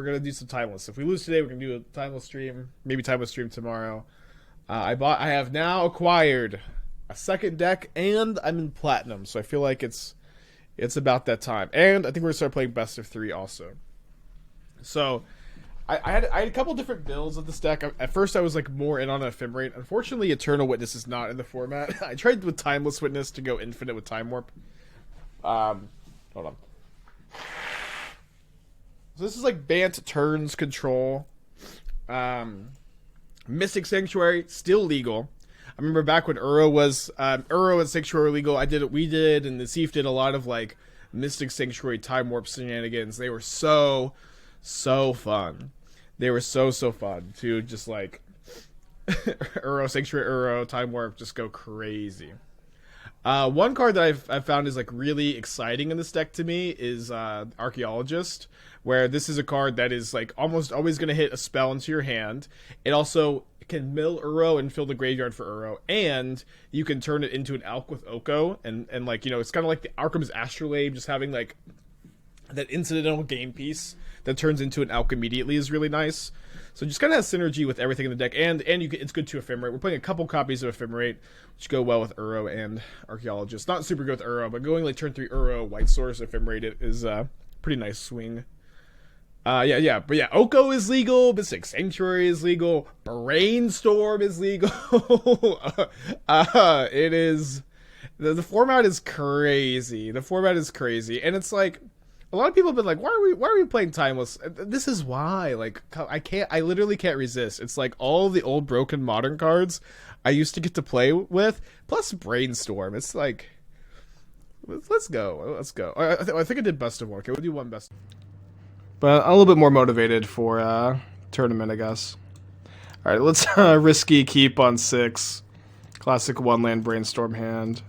we're gonna do some timeless. If we lose today, we're gonna do a timeless stream. Maybe timeless stream tomorrow. I have now acquired a second deck, and I'm in platinum, so I feel like it's about that time. And I think we're gonna start playing best of 3 also. So I had a couple different builds of this deck. At first, I was like more in on Ephemerate. Unfortunately, Eternal Witness is not in the format. I tried with Timeless Witness to go infinite with Time Warp. Hold on. So this is like Bant turns control. Mystic Sanctuary still legal. I remember back when Uro was Uro and Sanctuary legal. We did, and the Thief did a lot of like Mystic Sanctuary Time Warp shenanigans. They were so fun. They were so fun to just like Uro, Sanctuary, Uro, Time Warp, just go crazy. One card that I've found is like really exciting in this deck to me is Archaeologist, where this is a card that is like almost always going to hit a spell into your hand. It also can mill Uro and fill the graveyard for Uro, and you can turn it into an Alk with Oko, and like, you know, it's kind of like the Arkham's Astrolabe, just having like that incidental game piece that turns into an Alk immediately is really nice. So just kind of has synergy with everything in the deck, and it's good to Ephemerate. We're playing a couple copies of Ephemerate, which go well with Uro and Archaeologist. Not super good with Uro, but going like turn 3 Uro, White Source, Ephemerate is a pretty nice swing. But yeah, Oko is legal, Mystic Sanctuary is legal, Brainstorm is legal. It is the format is crazy. The format is crazy, and it's like a lot of people have been like, why are we playing Timeless? This is why. Like, I literally can't resist. It's like all the old broken modern cards I used to get to play with, plus Brainstorm. It's like, let's go. I think I did best of 1. Okay, we'll do one best. But I'm a little bit more motivated for tournament, I guess. All right, let's risky keep on 6. Classic 1-land Brainstorm hand.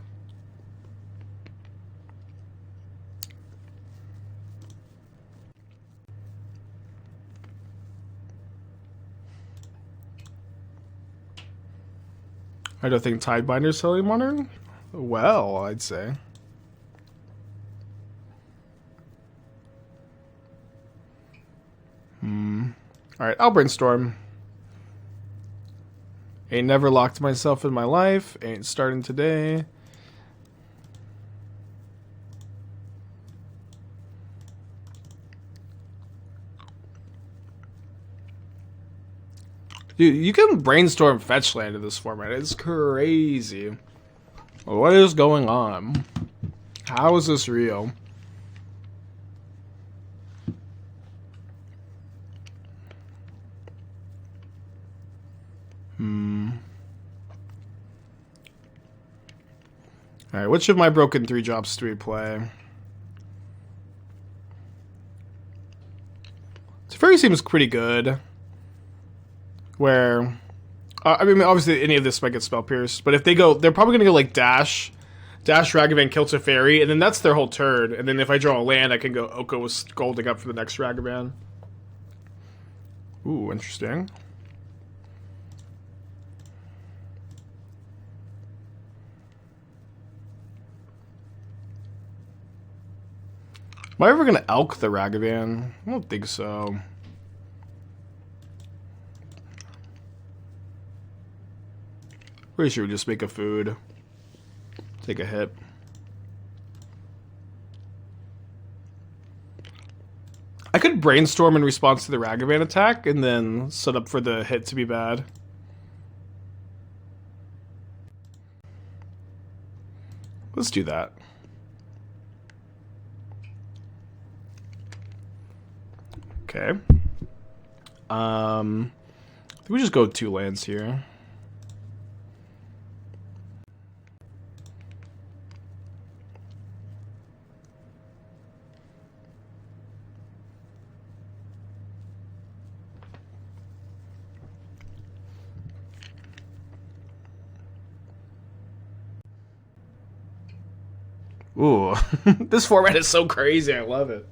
I don't think Tidebinder's selling modern. Well, I'd say. Alright, I'll Brainstorm. Ain't never locked myself in my life. Ain't starting today. Dude, you can Brainstorm fetch land in this format. It's crazy. What is going on? How is this real? Alright, which of my broken 3 drops do we play? Teferi seems pretty good. Where, I mean, obviously any of this might get Spell Pierced, but if they go, they're probably going to go like Dash Ragavan, kill Teferi, and then that's their whole turn. And then if I draw a land, I can go Oko with Scolding up for the next Ragavan. Ooh, interesting. Am I ever going to Elk the Ragavan? I don't think so. Pretty sure we just make a food. Take a hit. I could Brainstorm in response to the Ragavan attack and then set up for the hit to be bad. Let's do that. Okay. We just go 2 lands here. Ooh, this format is so crazy. I love it.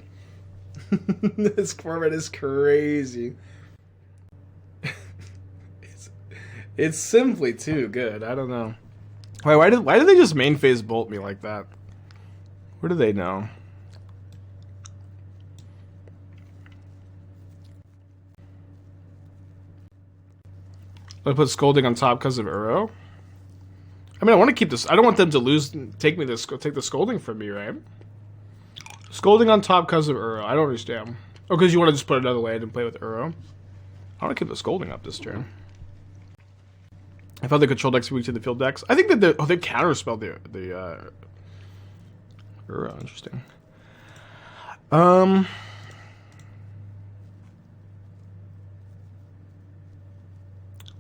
This format is crazy. It's simply too good. I don't know. Wait, why did they just main phase bolt me like that? What do they know? I put Scolding on top because of Uro. I mean, I want to keep this. I don't want them to lose. Take the Scolding from me, right? Scolding on top because of Uro. I don't understand. Oh, because you want to just put another land and play with Uro. I want to keep the Scolding up this turn. I thought the control decks were weak to the field decks. I think that they counterspelled the Uro. Interesting.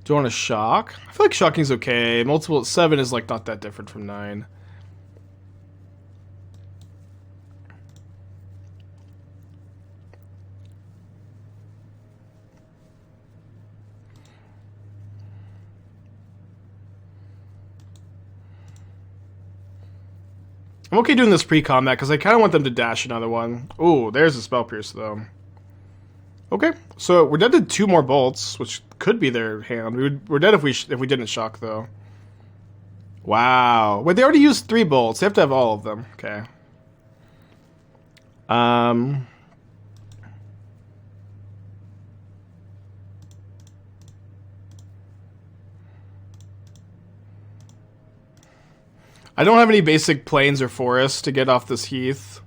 Do you want to shock? I feel like shocking's okay. Multiple 7 is like not that different from 9. I'm okay doing this pre-combat because I kind of want them to dash another one. Ooh, there's a Spell Pierce though. Okay, so we're dead to 2 more bolts, which could be their hand. We're dead if we didn't shock though. Wow, wait, they already used 3 bolts. They have to have all of them. Okay. I don't have any basic plains or forests to get off this heath.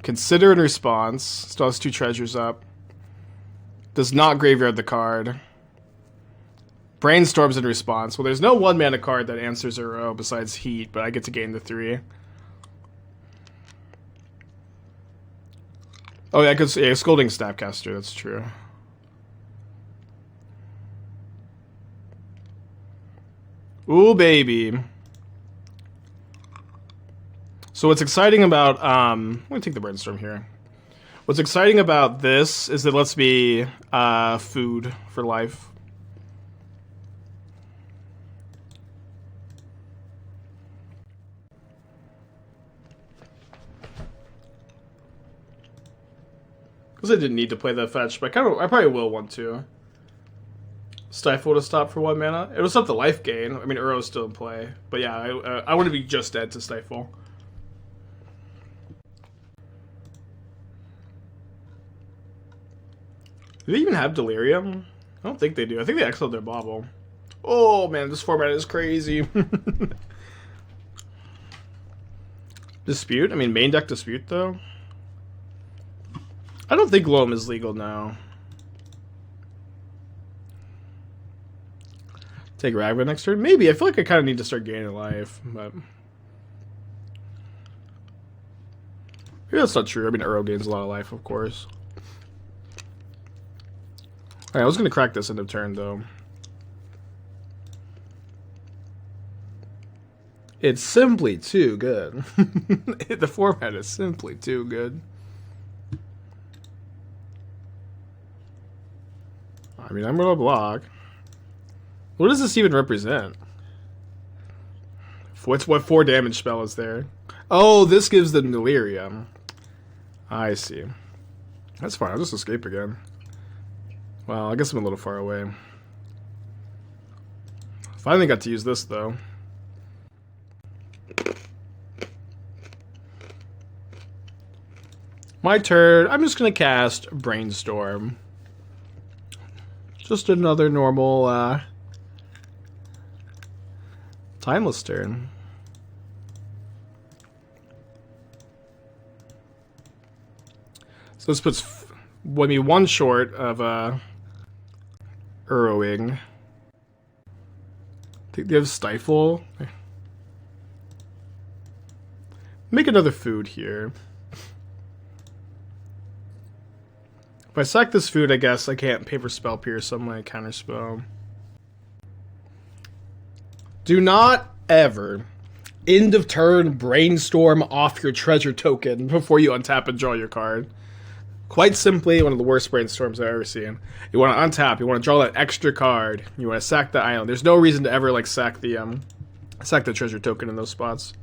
Consider in response. Still has 2 treasures up. Does not graveyard the card. Brainstorms in response. Well, there's no 1 mana card that answers Uro besides Heat, but I get to gain the 3. Oh yeah, because Scolding Snapcaster, that's true. Ooh, baby. So what's exciting about, I'm going to take the Brainstorm here. What's exciting about this is it lets me food for life. Because I didn't need to play that fetch, but I probably will want to. Stifle to stop for 1 mana. It will stop the life gain. I mean, Uro's still in play. But yeah, I want to be just dead to Stifle. Do they even have Delirium? I don't think they do. I think they exiled their Bauble. Oh man, this format is crazy. Dispute? I mean, main deck Dispute though? I don't think Loam is legal now. Take Ragman next turn? Maybe. I feel like I kind of need to start gaining life, but maybe that's not true. I mean, Uro gains a lot of life, of course. Alright, I was going to crack this end of turn, though. It's simply too good. The format is simply too good. I mean, I'm going to block. What does this even represent? What 4 damage spell is there? Oh, this gives them Delirium. I see. That's fine. I'll just escape again. Well, I guess I'm a little far away. Finally got to use this, though. My turn. I'm just going to cast Brainstorm. Just another normal, timeless turn. So this puts me 1 short of, Uroing. I think they have Stifle. Make another food here. If I sack this food, I guess I can't pay for Spell Pierce, so I'm going to counterspell. Do not ever end of turn Brainstorm off your treasure token before you untap and draw your card. Quite simply, one of the worst Brainstorms I've ever seen. You want to untap, you want to draw that extra card, you want to sack the island. There's no reason to ever like sack the treasure token in those spots.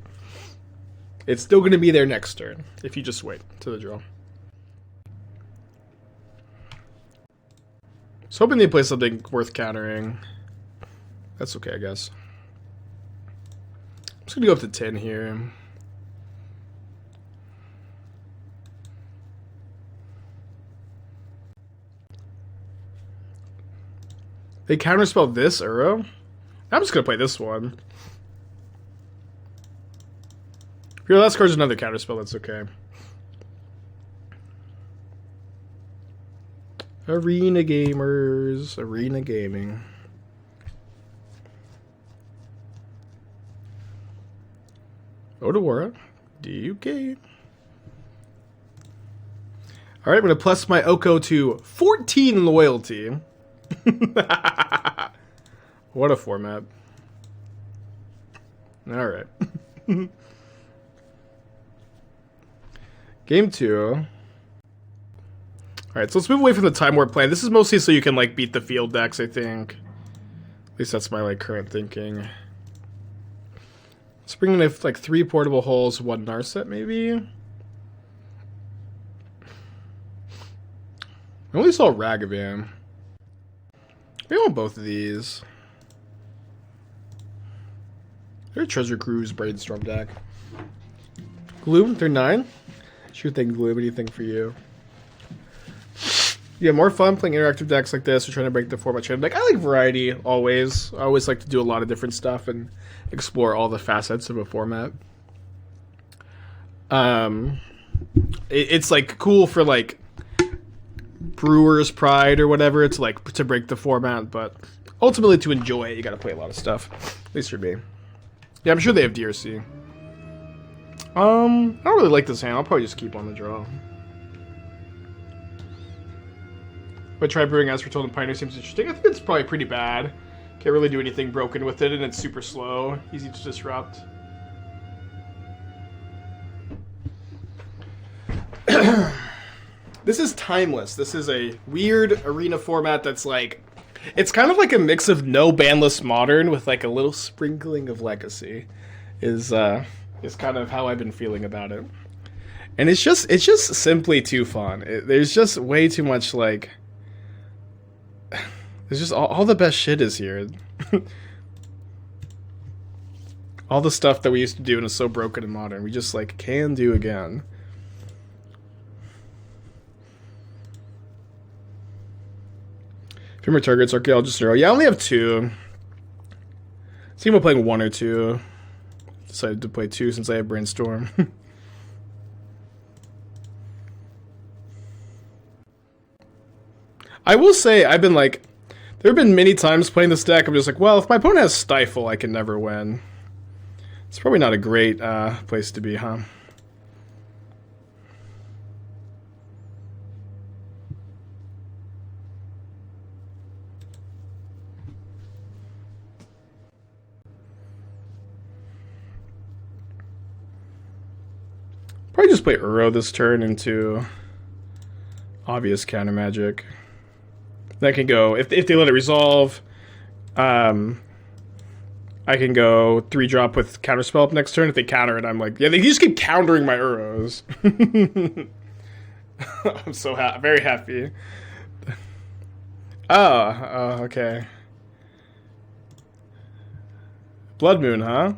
It's still going to be there next turn if you just wait to the draw. I was hoping they play something worth countering. That's okay, I guess. I'm just going to go up to 10 here. They counterspell this Uro? I'm just gonna play this one. If your last card's another counterspell, that's okay. Arena gamers. Arena gaming. Odawara. DUK. Alright, I'm gonna plus my Oko to 14 loyalty. What a format. Alright. Game 2. Alright, so let's move away from the Time Warp plan. This is mostly so you can, like, beat the field decks, I think. At least that's my, like, current thinking. Let's bring in, like, 3 portable holes, 1 Narset, maybe? I only saw Ragavan. Maybe I want both of these. There's Treasure Cruise Brainstorm deck. Gloom, they're 9? Sure thing, Gloom. What do you think for you? Yeah, more fun playing interactive decks like this or trying to break the format trend. Like, I like variety, always. I always like to do a lot of different stuff and explore all the facets of a format. It's, like, cool for, like, Brewer's Pride or whatever. It's, like, to break the format, but ultimately to enjoy it, you gotta play a lot of stuff. At least for me. Yeah, I'm sure they have DRC. I don't really like this hand. I'll probably just keep on the draw. But try brewing Aspertone and Pioneer seems interesting. I think it's probably pretty bad. Can't really do anything broken with it, and it's super slow. Easy to disrupt. This is timeless. This is a weird arena format that's like... It's kind of like a mix of no bandless modern with like a little sprinkling of legacy. Is kind of how I've been feeling about it. And it's just simply too fun. There's just way too much like... There's just all the best shit is here. All the stuff that we used to do and is so broken and modern, we just like can do again. Ephemerate targets, Archaeologist Zero. Yeah, I only have 2. See if I'm playing 1 or 2. Decided to play 2 since I have Brainstorm. I will say, I've been like... There have been many times playing this deck, I'm just like, well, if my opponent has Stifle, I can never win. It's probably not a great place to be, huh? Probably just play Uro this turn into obvious counter magic. That can go, if they let it resolve, I can go 3-drop with Counterspell up next turn. If they counter it, I'm like, yeah, they just keep countering my Uros. I'm so very happy. Oh, okay. Blood Moon, huh?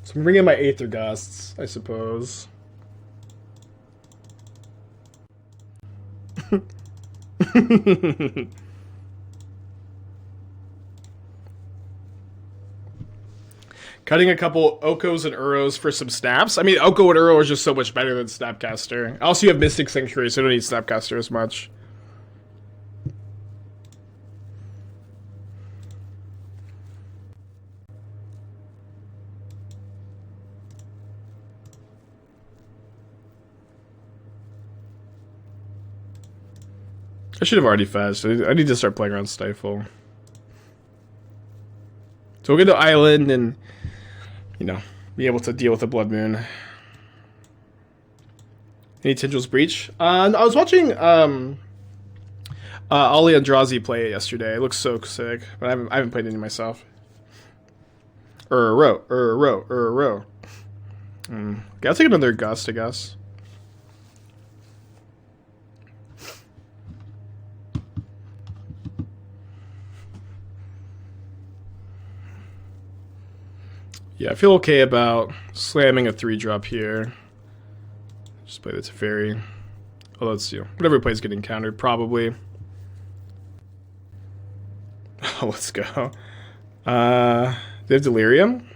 So I'm bringing my Aether Gusts, I suppose. Cutting a couple Okos and Uros for some snaps. I mean, Oko and Uro are just so much better than Snapcaster. Also, you have Mystic Sanctuary, so you don't need Snapcaster as much. I should have already fetched. I need to start playing around Stifle. So we'll go to Island and, you know, be able to deal with the Blood Moon. Any Tendrils Breach? I was watching Ali Andrazi play it yesterday. It looks so sick, but I haven't played any myself. Row. Okay, I'll take another Gust, I guess. Yeah, I feel okay about slamming a 3-drop here. Just play the Teferi. Oh, let's see. Whatever plays getting countered, probably. Oh, let's go. They have Delirium.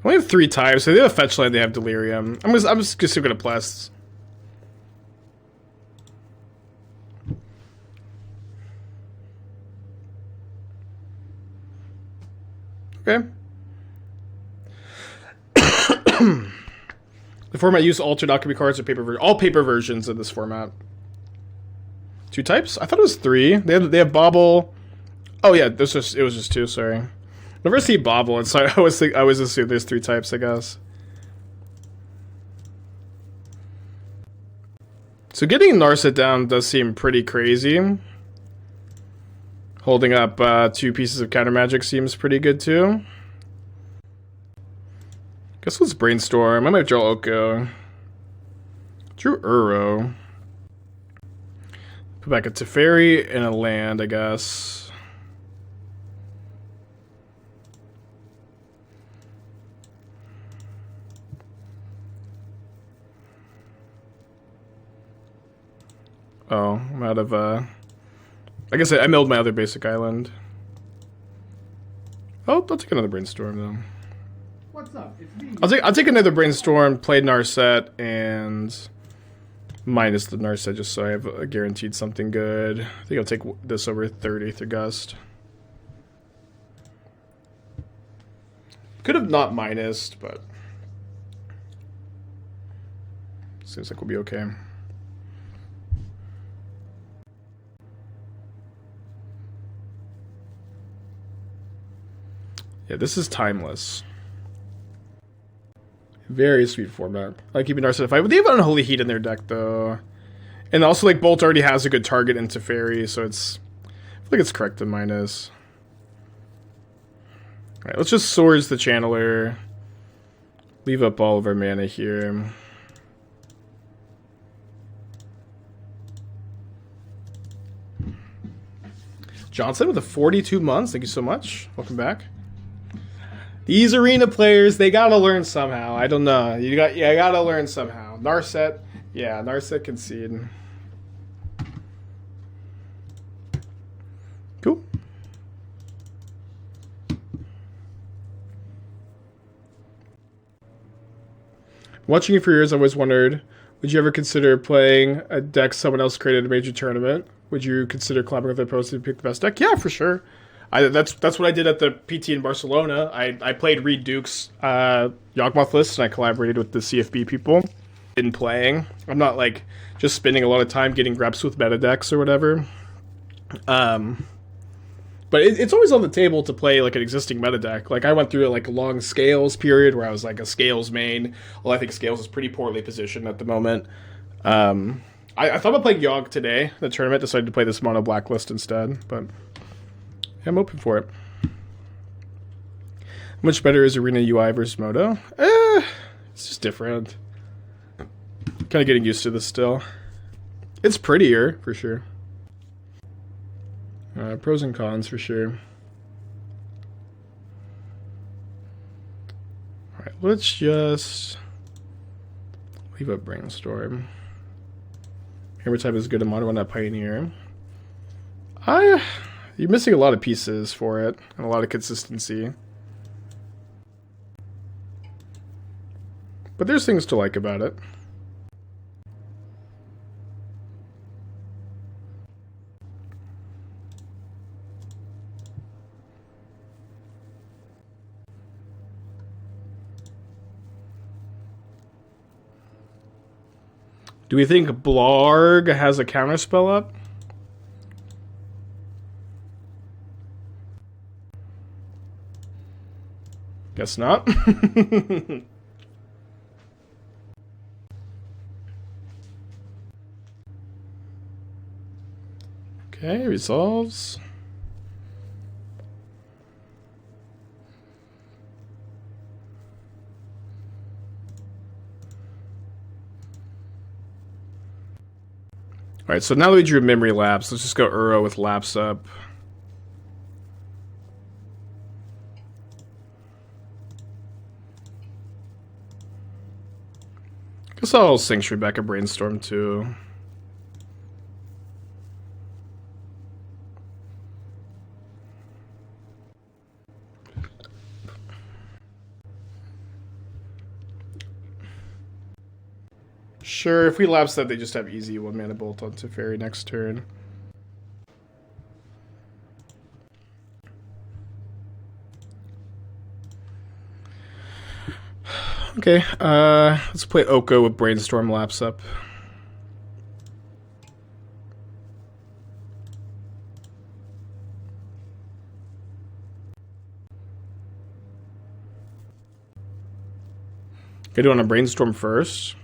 I only have 3 types, so they have a fetch land, they have Delirium. I'm just gonna plus. Okay. The format used altered alchemy cards or paper all paper versions of this format. 2 types? I thought it was 3. They have Bobble. Oh yeah, it was just 2. Sorry. Never see Bobble, and so I always assume there's 3 types. I guess. So getting Narset down does seem pretty crazy. Holding up 2 pieces of counter magic seems pretty good too. Guess let's brainstorm. I might draw Oko. Drew Uro. Put back a Teferi and a land, I guess. Oh, I'm out of I guess I milled my other basic island. Oh, I'll take another brainstorm though. What's up? It's me. I'll take another brainstorm, play Narset, and minus the Narset just so I have a guaranteed something good. I think I'll take this over 30th Gust. Could have not minused, but seems like we'll be okay. Yeah, this is timeless. Very sweet format. I like keeping Narset 5. They have Unholy Heat in their deck, though. And also, like, Bolt already has a good target into Teferi, so it's... I feel like it's correct to minus. Alright, let's just Swords the Channeler. Leave up all of our mana here. Johnson with the 42 months. Thank you so much. Welcome back. These arena players, they gotta learn somehow. I don't know. You gotta learn somehow. Narset, yeah, Narset concede. Cool. Watching you for years, I always wondered, would you ever consider playing a deck someone else created at a major tournament? Would you consider collaborating with their pros to pick the best deck? Yeah, for sure. That's what I did at the PT in Barcelona. I played Reed Duke's Yawgmoth list, and I collaborated with the CFB people in playing. I'm not like just spending a lot of time getting reps with meta decks or whatever. But it's always on the table to play like an existing meta deck. Like I went through like a long Scales period where I was like a Scales main. Well, I think Scales is pretty poorly positioned at the moment. I thought about playing Yogg today. The tournament decided to play this mono black list instead, but. I'm open for it. How much better is Arena UI versus Moto? It's just different. Kind of getting used to this still. It's prettier, for sure. Pros and cons, for sure. Alright, let's just leave up Brainstorm. Hammer type is good in Mono, why not Pioneer? You're missing a lot of pieces for it, and a lot of consistency. But there's things to like about it. Do we think Blarg has a counterspell up? Guess not. Okay, resolves. Alright, so now that we drew Memory Lapse, let's just go Uro with Lapse up. Guess I'll Sanctuary back a Brainstorm too. Sure, if we lapse that, they just have easy 1-mana bolt on Teferi next turn. Okay, let's play Oko with Brainstorm lapse up. Gonna do on a Brainstorm first.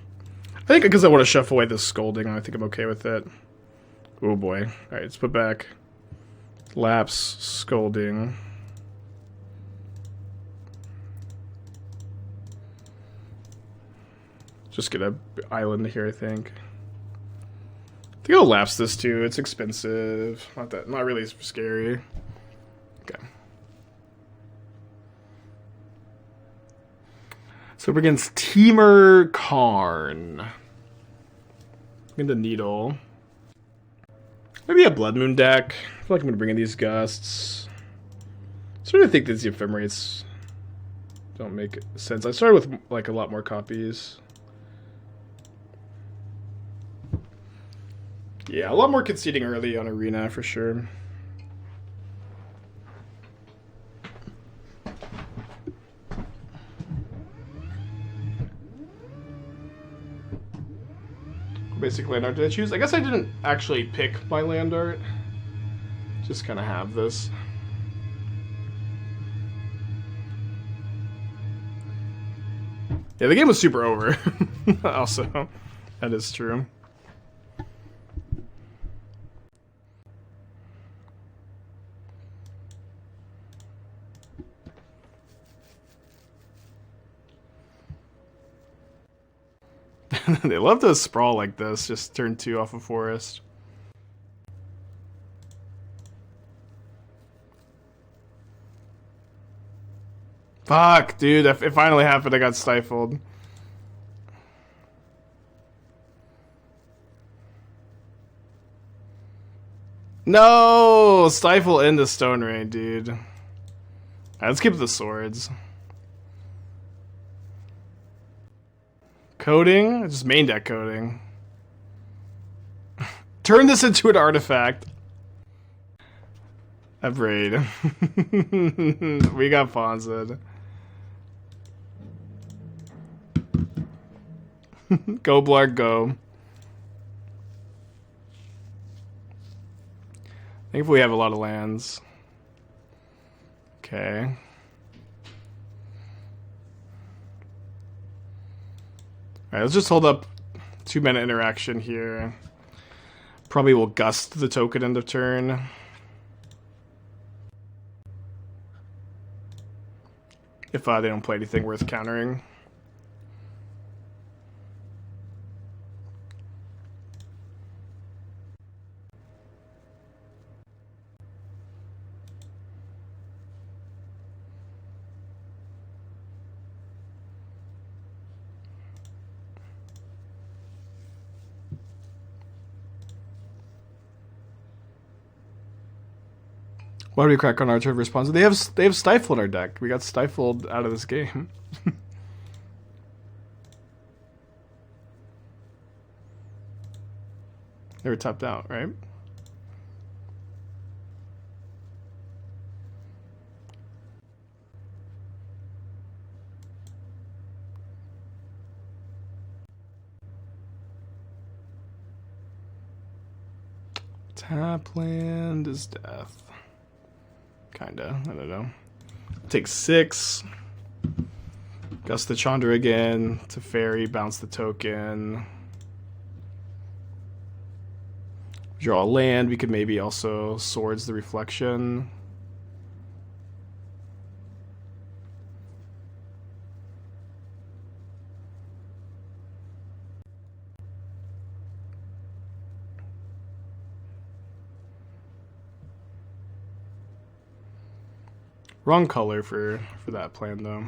I think because I want to shuffle away this Scolding, I think I'm okay with it. Oh boy. Alright, let's put back Lapse, Scolding. Just get a island here, I think. I think I'll lapse this too. It's expensive. Not really scary. Okay. So we're against Teamer Karn. Into Needle. Maybe a Blood Moon deck. I feel like I'm gonna bring in these Gusts. I sort of think these Ephemerates don't make sense. I started with like a lot more copies. Yeah, a lot more conceding early on Arena for sure. Basic land art did I choose? I guess I didn't actually pick my land art. Just kind of have this. Yeah, the game was super over. Also, that is true. They love to sprawl like this, just turn 2 off a forest. Fuck, dude, it finally happened, I got stifled. No! Stifle into Stone Rain, dude. Alright, let's keep the swords. Coding? Just main deck coding. Turn this into an artifact. Upgrade. We got Fonzed. Go Blarg, go. Thankfully we have a lot of lands. Okay. Alright, let's just hold up 2-mana interaction here. Probably will Gust the token end of turn. If they don't play anything worth countering. Why do we crack on our turn response? They have stifled our deck. We got stifled out of this game. They were tapped out, right? Tap land is death. Kinda, I don't know. Take 6. Gust the Chandra again. Teferi, bounce the token. Draw a land. We could maybe also Swords the Reflection. Wrong color for that plan, though.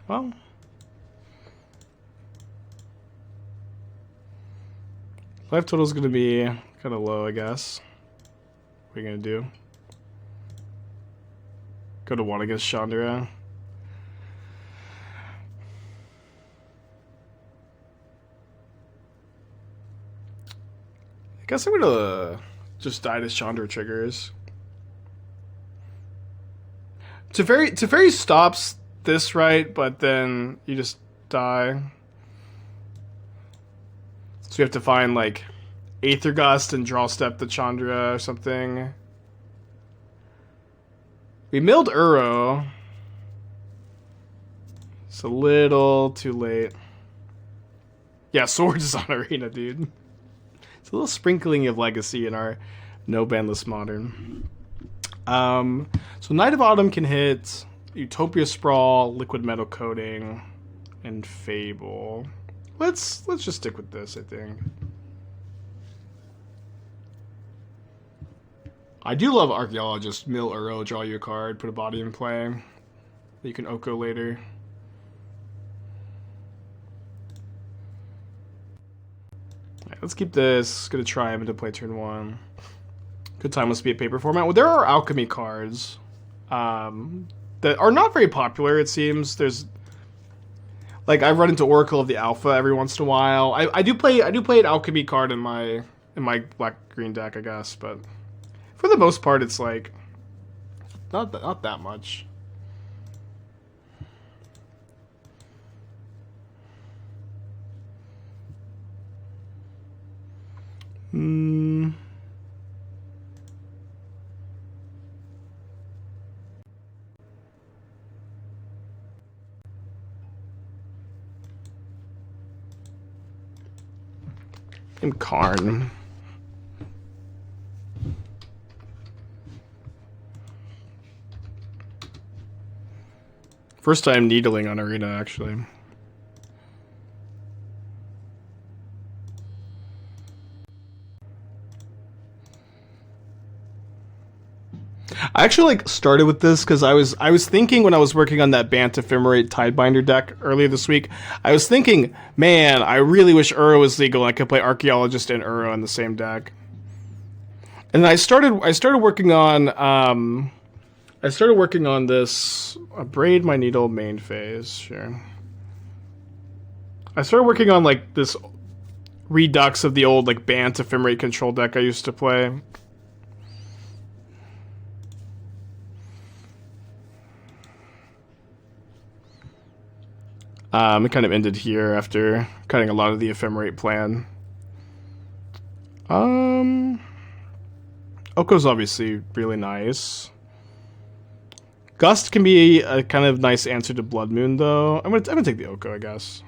Well, life total is going to be kind of low, I guess. What are you going to do? Go to 1 against Chandra. I guess I'm gonna just die to Chandra triggers. Teferi stops this, right? But then you just die. So we have to find like Aether Gust and draw step to Chandra or something. We milled Uro. It's a little too late. Yeah, Swords is on Arena, dude. It's a little sprinkling of Legacy in our no bandless Modern. So Knight of Autumn can hit Utopia Sprawl, Liquid Metal Coating, and Fable. Let's just stick with this, I think. I do love Archaeologist. Mill Uro, draw you a card, put a body in play. That you can Oko later. Alright, let's keep this. Gonna try him to play turn 1. Good time must be a paper format. Well, there are alchemy cards that are not very popular, it seems. There's like I've run into Oracle of the Alpha every once in a while. I do play an alchemy card in my black green deck, I guess, but for the most part it's like not that much. And Karn. First time needling on Arena, actually. I actually started with this because I was thinking when I was working on that Bant Ephemerate Tidebinder deck earlier this week, I was thinking, man, I really wish Uro was legal and I could play Archaeologist and Uro in the same deck. And I started working on this Braid My Needle main phase, sure. I started working on like this redux of the old like Bant Ephemerate control deck I used to play. It kind of ended here after cutting a lot of the Ephemerate plan. Oko's obviously really nice. Gust can be a kind of nice answer to Blood Moon, though. I'm gonna take the Oko, I guess.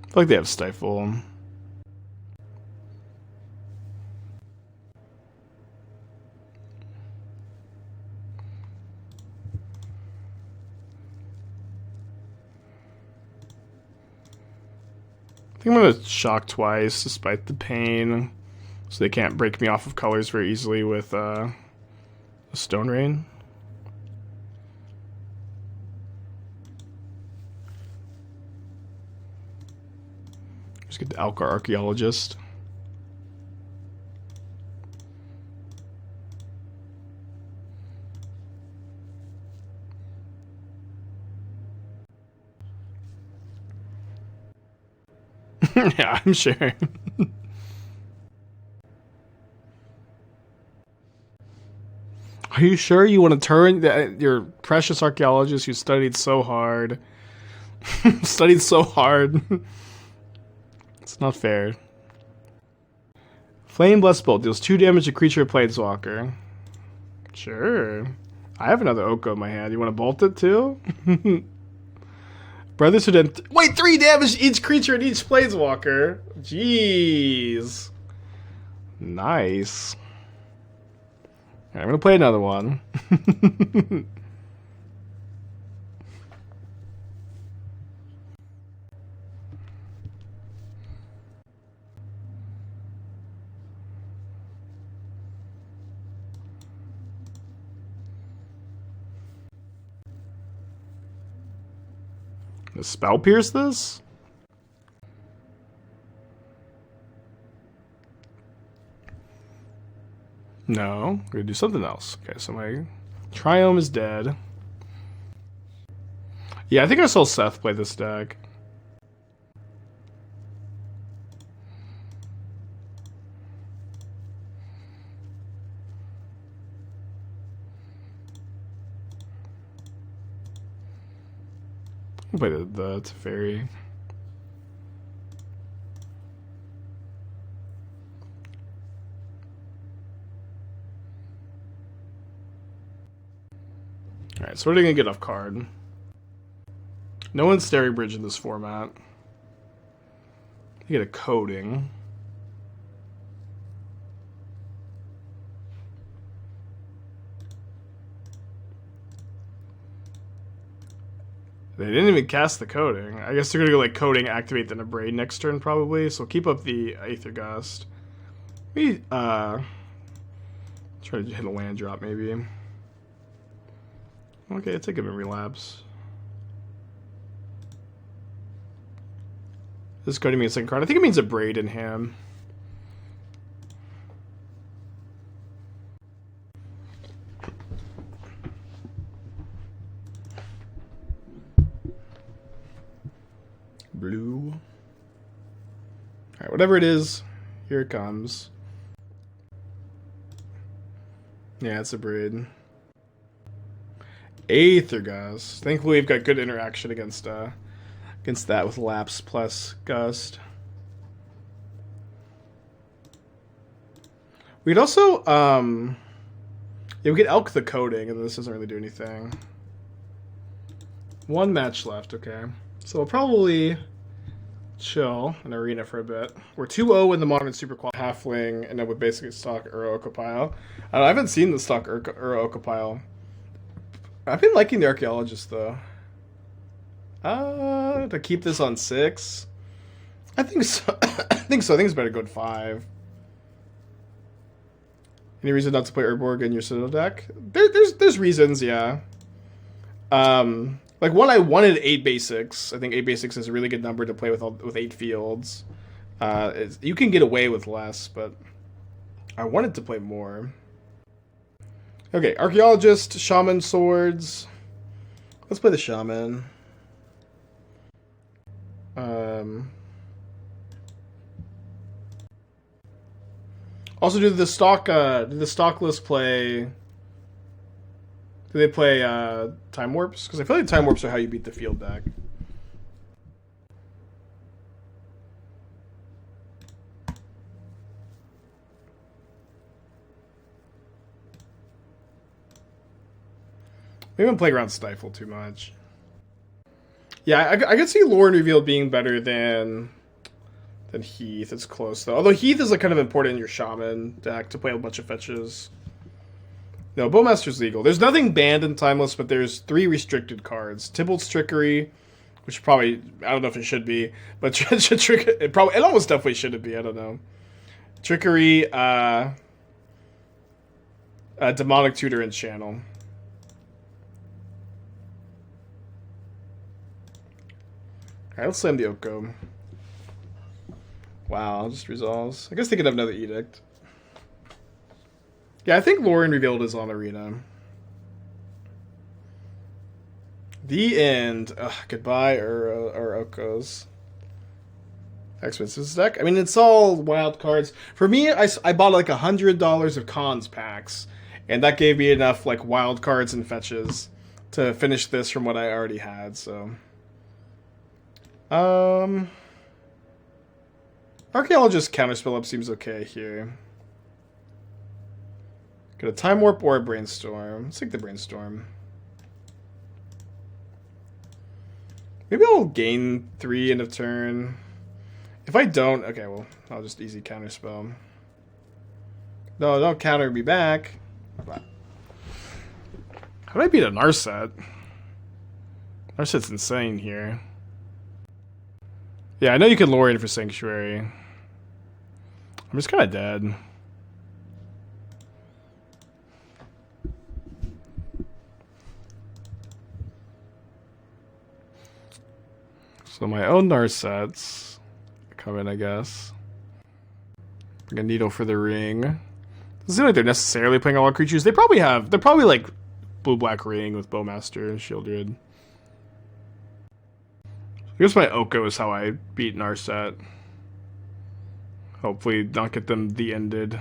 I feel like they have Stifle. I think I'm going to shock twice, despite the pain, so they can't break me off of colors very easily with a Stone Rain. Just get the Alcar Archaeologist. Yeah, I'm sure. Are you sure you want to turn your precious archaeologist who studied so hard? Studied so hard. It's not fair. Flame Blessed Bolt deals 2 damage to creature or planeswalker. Sure. I have another Oko in my hand. You want to bolt it too? Brothers who did wait 3 damage to each creature and each planeswalker. Jeez. Nice. Alright, I'm gonna play another one. The Spell Pierce this? No, we're gonna do something else. Okay, so my Triome is dead. Yeah, I think I saw Seth play this deck. I'll play the Teferi. Alright, so what are they gonna get off card? No one's Starry Bridge in this format. You get a coding. They didn't even cast the coding. I guess they're gonna go like coding, activate, then a braid next turn probably. So keep up the Aether Gust. Maybe try to hit a land drop maybe. Okay, take a memory lapse. This coding means second card. I think it means a braid in hand. Blue. Alright, whatever it is, here it comes. Yeah, it's a braid. Aether Gust. Thankfully, we've got good interaction against that with Lapse plus Gust. We'd also, yeah, we could Elk the coding, and this doesn't really do anything. One match left, okay. So we'll probably chill in Arena for a bit. We're 2-0 in the Modern Super Quad Halfling, and then with basically stock Uro Okapile. I haven't seen the stock Uro Okapile. I've been liking the Archaeologist, though. To keep this on 6? I think so. I think so. I think it's better to go to 5. Any reason not to play Urborg in your Citadel deck? There's reasons, yeah. Like one, I wanted 8 basics. I think 8 basics is a really good number to play with 8 fields. You can get away with less, but I wanted to play more. Okay, Archaeologist, Shaman, Swords. Let's play the Shaman. Also, do the stock list play? Do they play Time Warps? Because I feel like Time Warps are how you beat the field deck. Maybe I'm playing around Stifle too much. Yeah, I could see Lore and Reveal being better than Heath. It's close, though. Although Heath is like kind of important in your Shaman deck to play a bunch of fetches. No, Bowmaster's legal. There's nothing banned in Timeless, but there's 3 restricted cards. Tybalt's Trickery, which probably, I don't know if it should be, but it almost definitely shouldn't be, I don't know. Trickery, Demonic Tutor, and Channel. Alright, let's slam the Oko. Wow, just resolves. I guess they could have another Edict. Yeah, I think Lore and Revealed is on Arena. The end. Ugh, goodbye, or Okos. Expensive deck. I mean, it's all wild cards. For me, I bought like $100 of cons packs, and that gave me enough like wild cards and fetches to finish this from what I already had. So, Archaeologist counterspell up seems okay here. Get a Time Warp or a Brainstorm. Let's take the Brainstorm. Maybe I'll gain 3 end of turn. If I don't, okay, well, I'll just easy counterspell. No, don't counter me back. How did I beat a Narset? Narset's insane here. Yeah, I know you can lure in for Sanctuary. I'm just kind of dead. So my own Narsets come in, I guess. Bring a Needle for the Ring. Doesn't seem like they're necessarily playing all creatures. They're probably like blue-black ring with Bowmaster, Shieldred. I guess my Oko is how I beat Narset. Hopefully not get them the ended.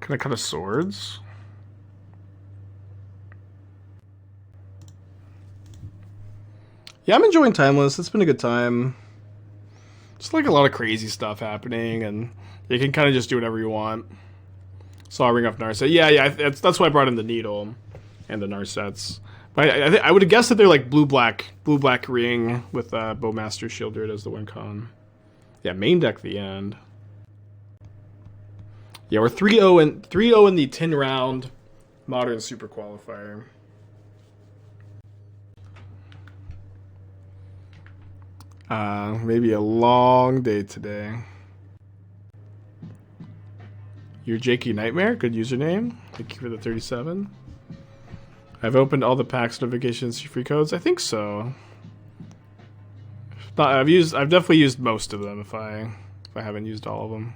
Can I cut a swords? Yeah, I'm enjoying Timeless. It's been a good time. It's like a lot of crazy stuff happening, and you can kind of just do whatever you want. Saw Ring of Narset. Yeah, that's why I brought in the Needle and the Narsets. But I would have guessed that they're like blue-black ring with Bowmaster Shieldred as the win con. Yeah, main deck the end. Yeah, we're 3-0 in the 10-round Modern Super Qualifier. Maybe a long day today. You're Jakey Nightmare. Good username. Thank you for the 37. I've opened all the packs, notifications, free codes. I think so. If not, I've definitely used most of them. If I haven't used all of them.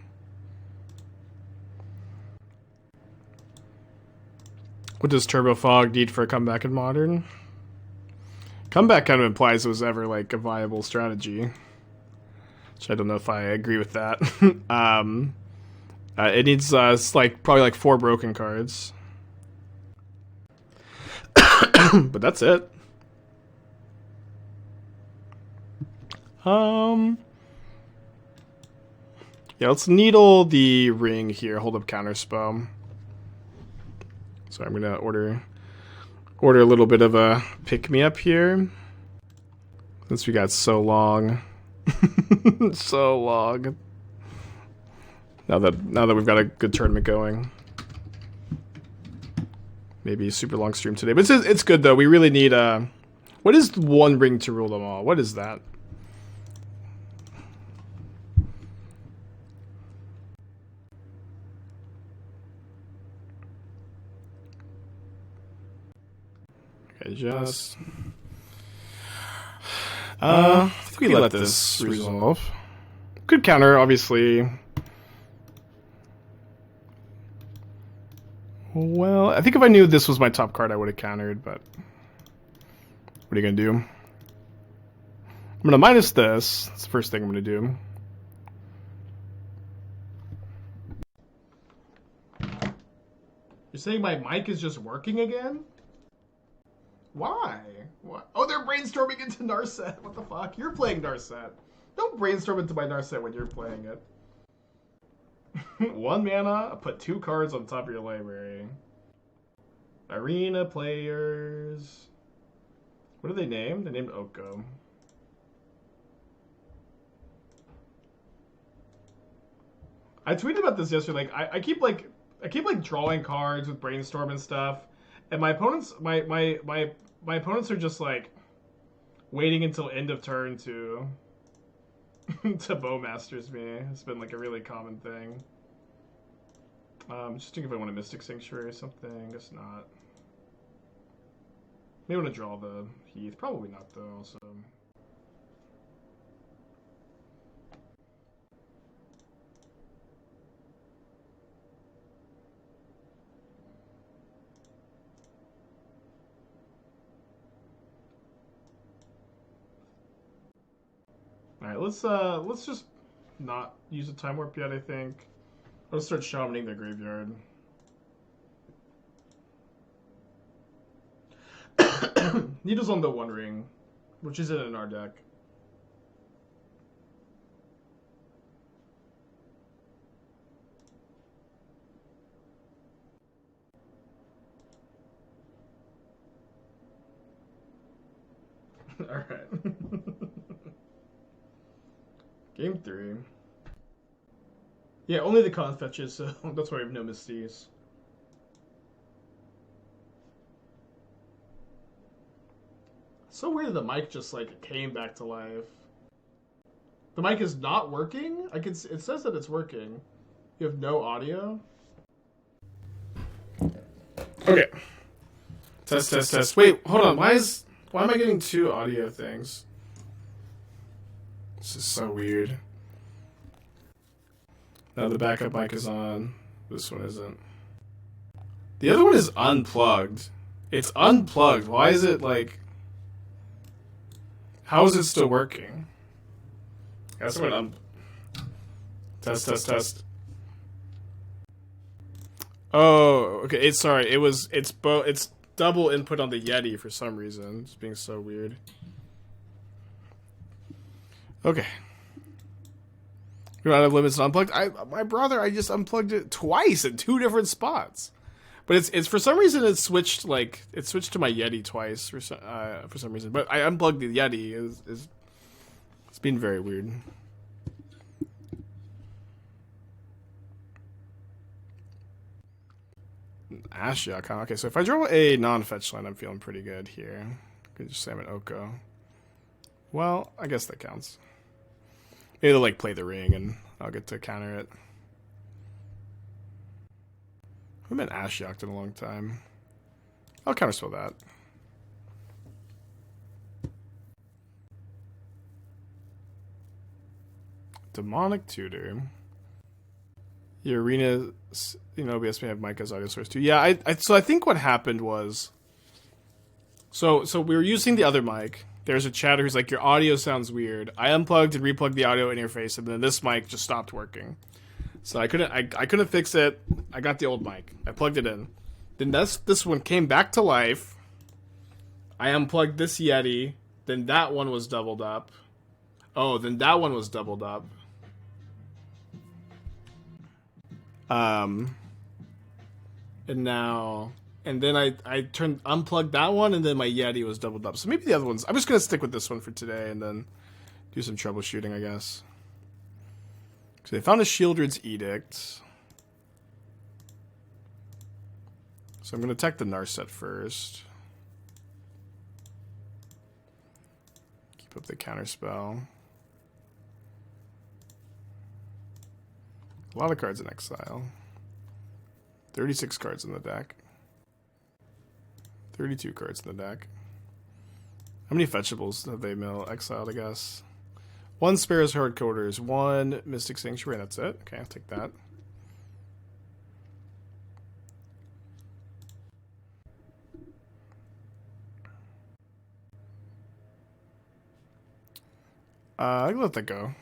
What does Turbo Fog need for a comeback in Modern? Comeback kind of implies it was ever like a viable strategy, which I don't know if I agree with that. It needs probably like 4 broken cards, but that's it. Yeah, let's needle the ring here. Hold up counterspell. So I'm gonna order a little bit of a pick-me-up here. Since we got so long. So long. Now that we've got a good tournament going. Maybe a super long stream today. But it's good though. We really need what is one ring to rule them all? What is that? Just I think we let this resolve. Good counter, obviously. Well, I think if I knew this was my top card, I would have countered, but what are you gonna do? I'm gonna minus this. That's the first thing I'm gonna do. You're saying my mic is just working again? Why? What? Oh, they're brainstorming into Narset. What the fuck? You're playing Narset. Don't brainstorm into my Narset when you're playing it. 1 mana, put 2 cards on top of your library. Arena players. What are they named? They're named Oko. I tweeted about this yesterday. Like I keep drawing cards with brainstorm and stuff. And my opponents my opponents are just like waiting until end of turn to Bowmasters me. It's been like a really common thing. Just think if I want a Mystic Sanctuary or something. Guess not. Maybe want to draw the Heath. Probably not though. Also. Alright, let's just not use a Time Warp yet, I think. I'll start shamaning their graveyard. Needle's on the One Ring, which isn't in our deck. Alright. Game 3. Yeah, only the con fetches, so that's why we have no Mysties. So weird that the mic just like came back to life. The mic is not working? It says that it's working. You have no audio? Okay. Test. Wait, hold on. Why am I getting 2 audio things? This is so weird. Now the backup mic is on. This one isn't. The other one is unplugged. It's unplugged. Why is it like... How is it still working? That's what Test, test, test. Oh, okay. It's sorry. It's double input on the Yeti for some reason. It's being so weird. Okay. You don't have limits unplugged. My brother, I just unplugged it twice in 2 different spots. But it's for some reason it switched to my Yeti twice for some reason. But I unplugged the Yeti. It's been very weird. Ashiok, huh? Okay, so if I draw a non-fetch land, I'm feeling pretty good here. Could just say I'm an Oko. Well, I guess that counts. Maybe they'll like play the ring and I'll get to counter it. I haven't been Ashioked in a long time. I'll counterspell that. Demonic Tutor. Your arena, OBS may have Micah's audio source too. Yeah, so I think what happened was, so we were using the other mic. There's a chatter who's like, your audio sounds weird. I unplugged and replugged the audio interface, and then this mic just stopped working. So I couldn't fix it. I got the old mic. I plugged it in. Then this one came back to life. I unplugged this Yeti. Then that one was doubled up. Oh, then that one was doubled up. And then I unplugged that one, and then my Yeti was doubled up. So maybe the other ones. I'm just gonna stick with this one for today, and then do some troubleshooting, I guess. So they found a Shieldred's Edict. So I'm gonna attack the Narset first. Keep up the counterspell. A lot of cards in exile. 36 cards in the deck. 32 cards in the deck. How many fetchables have they exiled, I guess? 1 Sparrow's Hard Coders, 1 Mystic Sanctuary, that's it. Okay, I'll take that. I can let that go.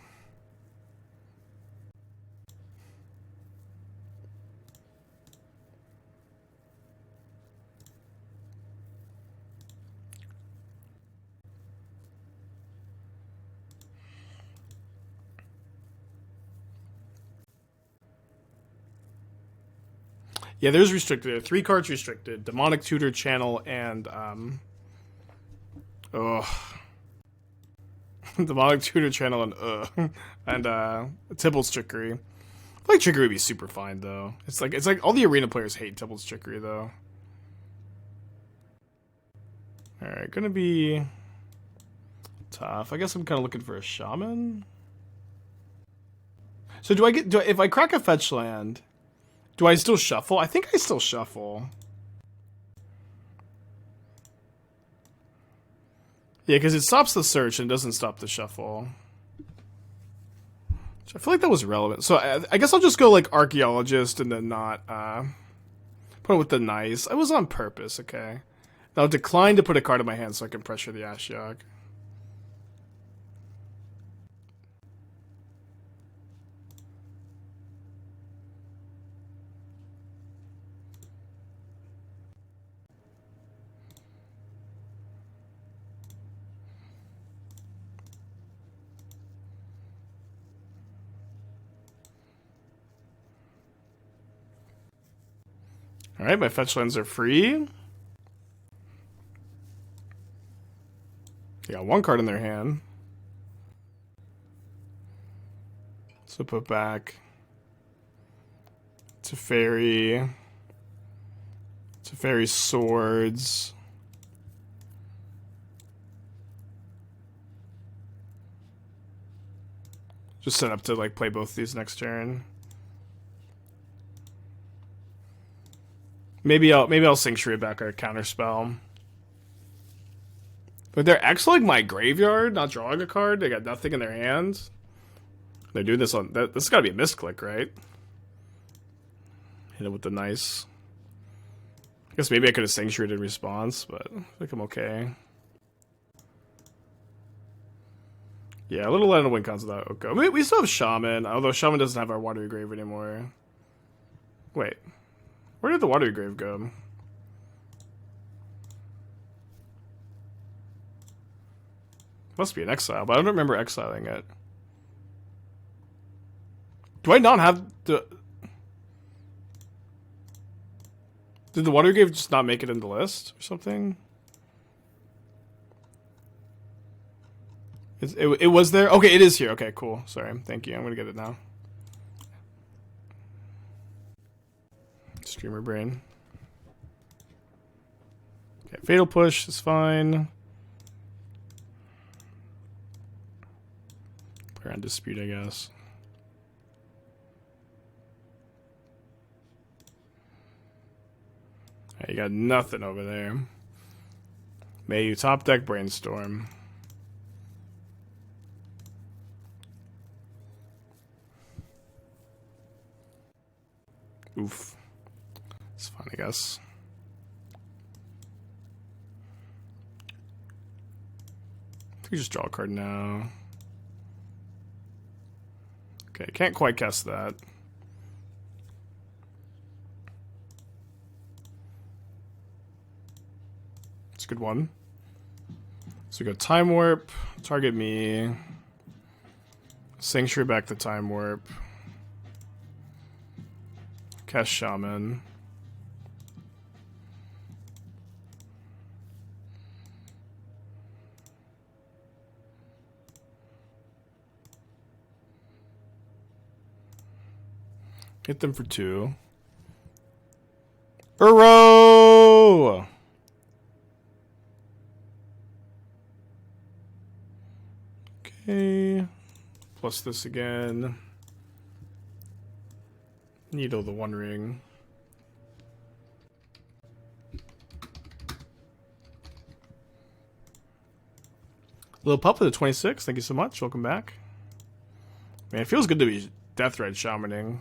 Yeah, there's restricted. There are 3 cards restricted. Demonic Tutor, Channel, and Demonic Tutor, Channel, and Tybalt's Trickery. I feel like Trickery would be super fine though. It's like all the arena players hate Tybalt's Trickery though. Alright, gonna be tough. I guess I'm kinda looking for a shaman. So if I crack a fetch land, do I still shuffle? I think I still shuffle. Yeah, because it stops the search and doesn't stop the shuffle. I feel like that was relevant. So I guess I'll just go like Archaeologist and then not put it with the Nice. I was on purpose, okay. Now decline to put a card in my hand so I can pressure the Ashiok. Alright, my fetch lands are free. They got 1 card in their hand. So put back Teferi. Teferi's Swords. Just set up to like play both these next turn. Maybe I'll Sanctuary back our counterspell. But they're exiling my graveyard, not drawing a card. They got nothing in their hands. They're doing this on... This has got to be a misclick, right? Hit it with the nice... I guess maybe I could have Sanctuaried in response, but I think I'm okay. Yeah, a little light on win cons without Oko. We still have Shaman, although Shaman doesn't have our Watery Grave anymore. Wait. Where did the Watery Grave go? Must be an exile, but I don't remember exiling it. Do I not have the... Did the Watery Grave just not make it in the list or something? It was there? Okay, it is here. Okay, cool. Sorry. Thank you. I'm going to get it now. Streamer brain. Okay, Fatal Push is fine. Player on Dispute, I guess. You got nothing over there. May you top deck Brainstorm. Oof. It's fine, I guess. I think we just draw a card now. Okay, can't quite cast that. It's a good one. So we go Time Warp, target me, Sanctuary back to Time Warp, cast Shaman. Hit them for 2. Uro! Okay. Plus this again. Needle the One Ring. Little Pup with the 26. Thank you so much. Welcome back. Man, it feels good to be Death Red Shamaning.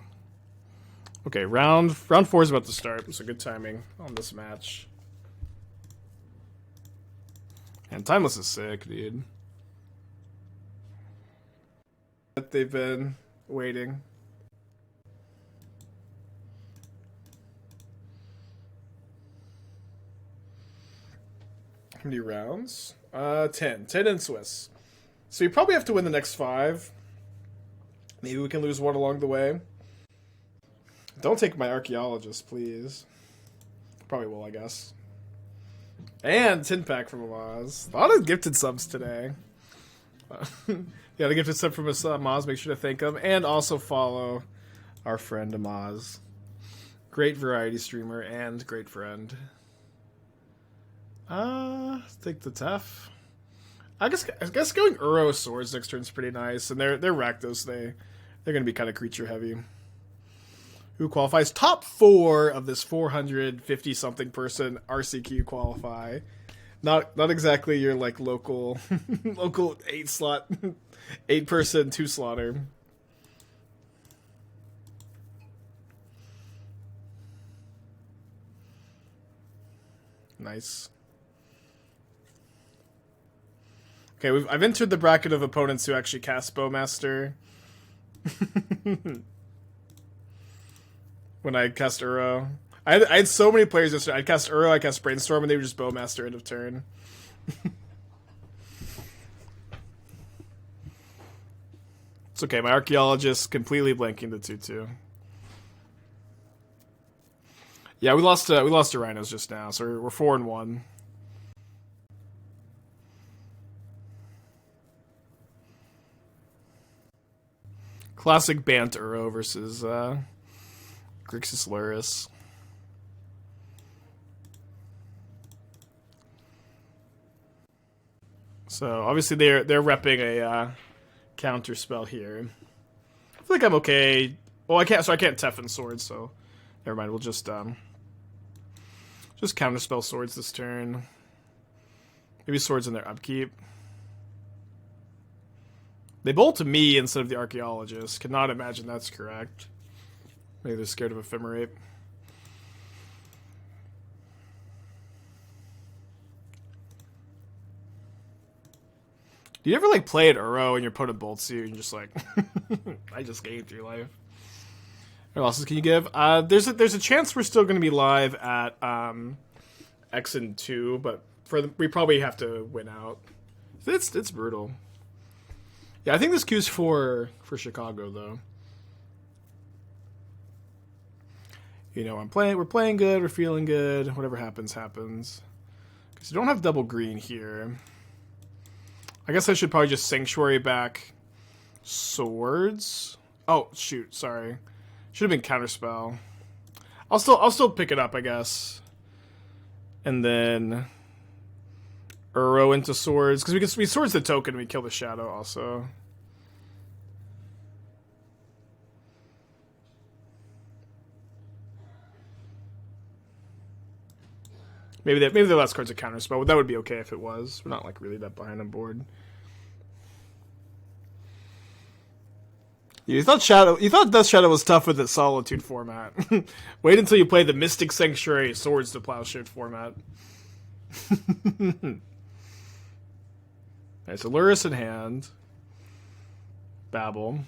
Okay, round 4 is about to start, so good timing on this match. And Timeless is sick, dude. They've been waiting. How many rounds? 10. 10 in Swiss. So you probably have to win the next 5. Maybe we can lose one along the way. Don't take my Archaeologist, please. Probably will, I guess. And 10 pack from Amaz. A lot of gifted subs today. Yeah, the gifted sub from Amaz. Make sure to thank him. And also follow our friend Amaz. Great variety streamer and great friend. Take the Tef. I guess going Uro Swords next turn is pretty nice. And they're Rakdos. They're going to be kind of creature heavy. Who qualifies? Top 4 of this 450 something person RCQ qualify. Not exactly your like local 8 slot 8 person 2 slotter. Nice. Okay, I've entered the bracket of opponents who actually cast Bowmaster. When I cast Uro. I had so many players yesterday. I'd cast Uro, I cast Brainstorm, and they would just Bowmaster end of turn. It's okay, my Archaeologist completely blanking the 2-2. Yeah, we lost to Rhinos just now, so we're 4-1. Classic Bant Uro versus Grixis Luris. So obviously they're repping a counter spell here. I feel like I'm okay. Well, I can't Tefn Swords, so never mind. We'll just counter spell Swords this turn. Maybe swords in their upkeep. They bolt to me instead of the archaeologist. Cannot imagine that's correct. Maybe they're scared of Ephemerate. Do you ever like play at Uro and your opponent bolts you and you're just like, I just gained 3 life? What else can you give? There's a chance we're still going to be live at X and 2, but we probably have to win out. It's brutal. Yeah, I think this queue's for Chicago though. You know, we're playing good, we're feeling good. Whatever happens, happens. Because you don't have double green here. I guess I should probably just Sanctuary back swords. Oh shoot, sorry. Should have been Counterspell. I'll still pick it up, I guess. And then Uro into swords, because we swords the token, we kill the shadow also. Maybe the last card's a Counterspell, but that would be okay if it was. We're not like really that behind on board. You thought Death Shadow was tough with the Solitude format. Wait until you play the Mystic Sanctuary Swords to Plowshare format. Alright, so Lurrus in hand. Babel.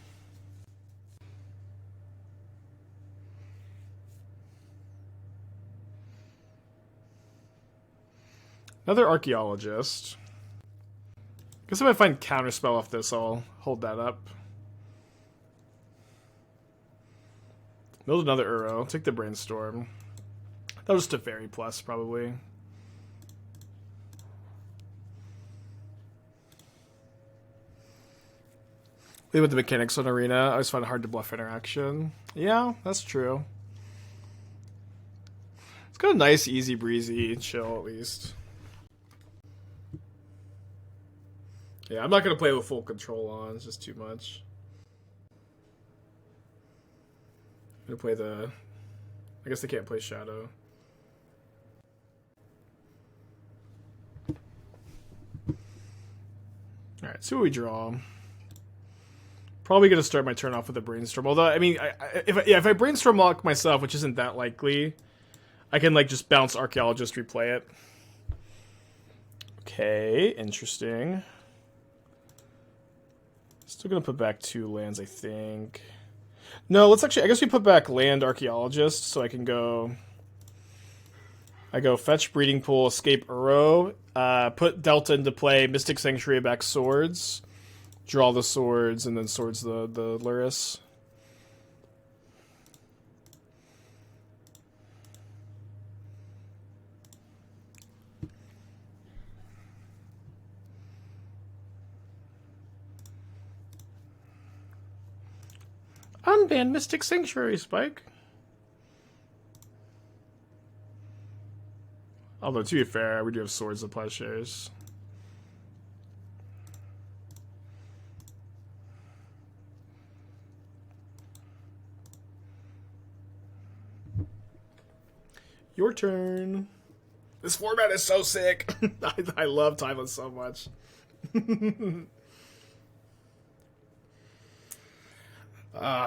Another Archaeologist. Guess if I find Counterspell off this, I'll hold that up. Build another Uro. Take the Brainstorm. That was just a Fairy Plus, probably. With the mechanics on Arena, I always find it hard to bluff interaction. Yeah, that's true. It's got a nice, easy, breezy chill, at least. Yeah, I'm not going to play with full control on. It's just too much. I'm going to play I guess they can't play Shadow. Alright, see what we draw. Probably going to start my turn off with a Brainstorm. Although, I mean, if I Brainstorm lock myself, which isn't that likely, I can like just bounce Archaeologist, replay it. Okay, interesting. Still going to put back 2 lands, I think. No, let's actually, I guess we put back Land Archaeologist, so I can go... I go fetch Breeding Pool, escape Uro, put Delta into play, Mystic Sanctuary back Swords, draw the Swords, and then Swords the Lurrus. Unban Mystic Sanctuary, Spike. Although, to be fair, we do have Swords of Plowshares. Your turn. This format is so sick. I love Timeless so much.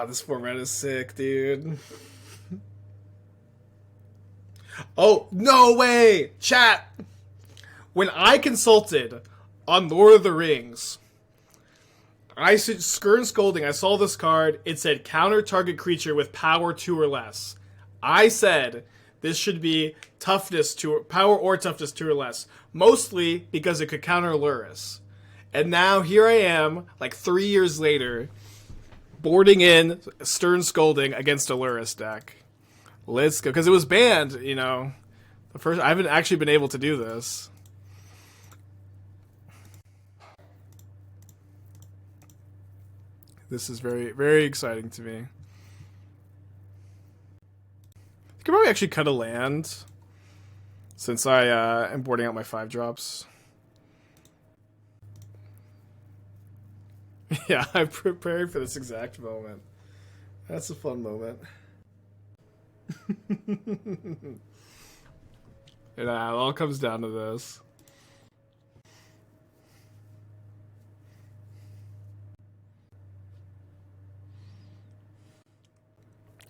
This format is sick, dude. Oh, no way! Chat! When I consulted on Lord of the Rings, I said, Skirn Scolding, I saw this card, it said counter target creature with power 2 or less. I said this should be toughness 2, power or toughness 2 or less. Mostly because it could counter Lurrus. And now here I am, like 3 years later, boarding in Stern Scolding against a Lurrus deck. Let's go. Because it was banned, you know. I haven't actually been able to do this. This is very, very exciting to me. I could probably actually cut a land, since I am boarding out my 5-drops. Yeah, I'm preparing for this exact moment. That's a fun moment. It all comes down to this.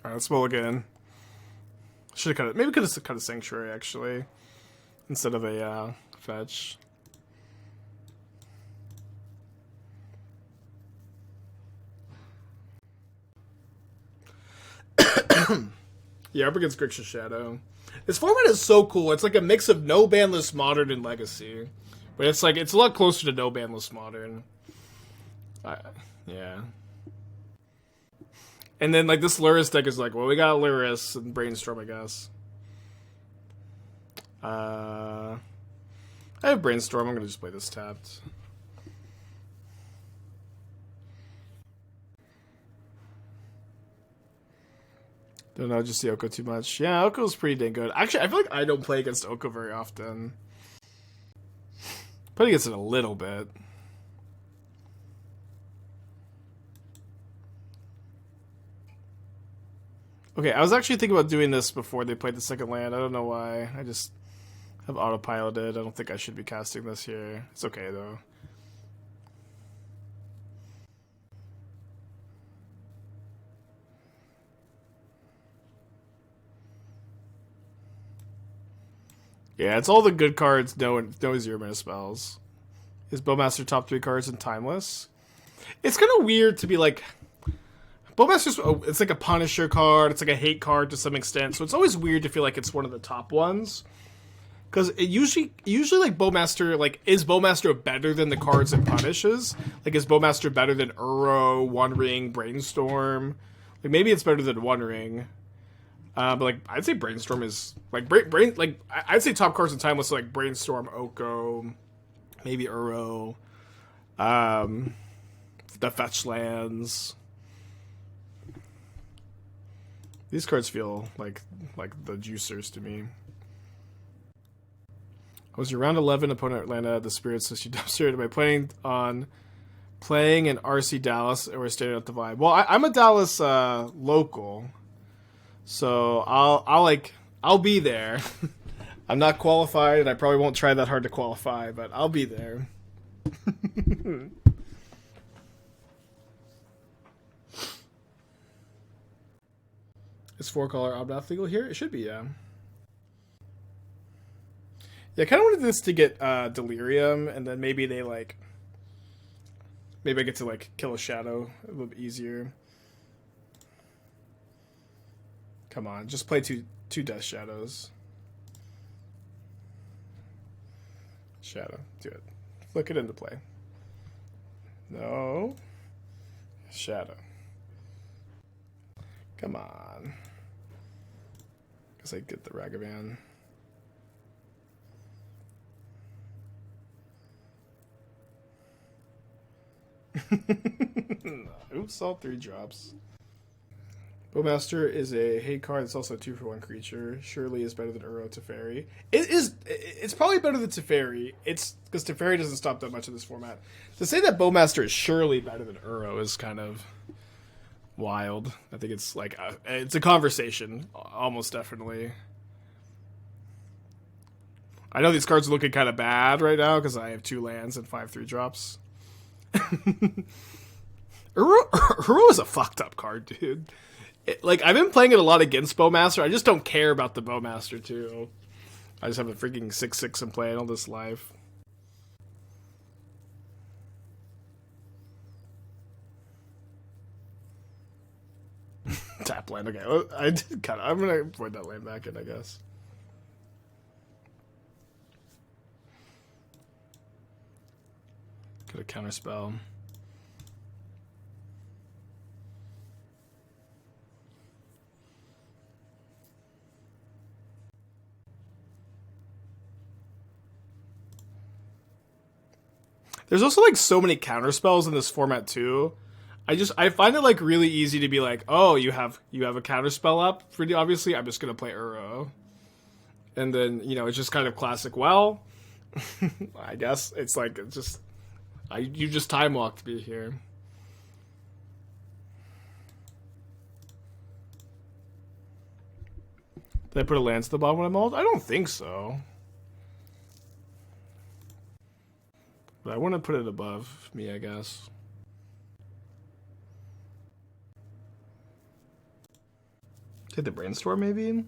Alright, let's mulligan. Should have cut it. Maybe could have cut a Sanctuary, actually. Instead of a fetch. Yeah, up against Grixis Shadow. This format is so cool. It's like a mix of no banless Modern and Legacy. But it's like, it's a lot closer to no banless Modern. Yeah. And then, like, this Lurrus deck is like, well, we got Lurrus and Brainstorm, I guess. I have Brainstorm. I'm going to just play this tapped. Don't know, just the Oko too much. Yeah, Oko's pretty dang good. Actually, I feel like I don't play against Oko very often. Play against it a little bit. Okay, I was actually thinking about doing this before they played the second land. I don't know why. I just have autopiloted. I don't think I should be casting this here. It's okay, though. Yeah, it's all the good cards, no 0-mana spells. Is Bowmaster top 3 cards in Timeless? It's kind of weird to be like... Bowmaster's, it's like a Punisher card, it's like a hate card to some extent, so it's always weird to feel like it's one of the top ones. Because it usually like Bowmaster, like, is Bowmaster better than the cards it punishes? Like, is Bowmaster better than Uro, One Ring, Brainstorm? Like, maybe it's better than One Ring. But like, I'd say Brainstorm is like I'd say top cards in Timeless are like Brainstorm, Oko, maybe Uro, the fetch lands. These cards feel like the juicers to me. Was your round 11 opponent Atlanta the Spirits list you dumpstered by playing in RC Dallas or standing at the Vibe? Well, I'm a Dallas local. So I'll be there. I'm not qualified, and I probably won't try that hard to qualify, but I'll be there. Is 4-color Obnath legal here? It should be, yeah. Yeah, I kind of wanted this to get Delirium, and then maybe they like... Maybe I get to like kill a Shadow a little bit easier. Come on, just play two Death Shadows. Shadow, do it. Flick it into play. No. Shadow. Come on. Guess I get the Ragavan. Oops, all 3 drops. Bowmaster is a hate card. It's also a 2-for-1 creature. Surely is better than Uro Teferi. It's probably better than Teferi. It's because Teferi doesn't stop that much in this format. To say that Bowmaster is surely better than Uro is kind of wild. I think it's like it's a conversation, almost definitely. I know these cards are looking kind of bad right now because I have 2 lands and 5 3-drops. Uro is a fucked up card, dude. Like, I've been playing it a lot against Bowmaster. I just don't care about the Bowmaster, too. I just have a freaking 6/6 and playing all this live. Tap land, okay. I did kind of... I'm gonna avoid that land back in, I guess. Got a counterspell. There's also like so many counterspells in this format too. I find it like really easy to be like, oh, you have a counterspell up pretty obviously. I'm just gonna play Uro, and then it's just kind of classic. Well, I guess it's like you just time walked me here. Did I put a land to the bottom when I mulled? I don't think so. But I want to put it above me, I guess. Hit the Brainstorm, maybe?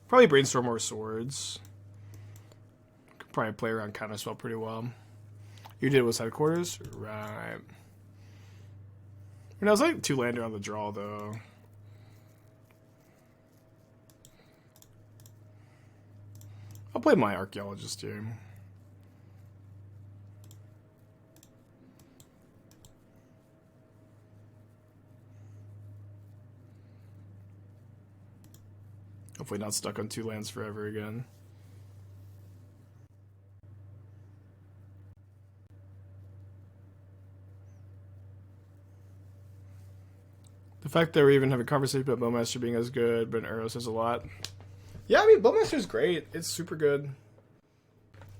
Probably Brainstorm or Swords. Could probably play around Counterspell pretty well. You did was Headquarters? Right. I was like 2-lander on the draw, though. I'll play my Archaeologist here. Hopefully not stuck on 2 lands forever again. The fact that we even have a conversation about Bowmaster being as good, but Uro says a lot. Yeah, I mean, Bowmaster's great. It's super good.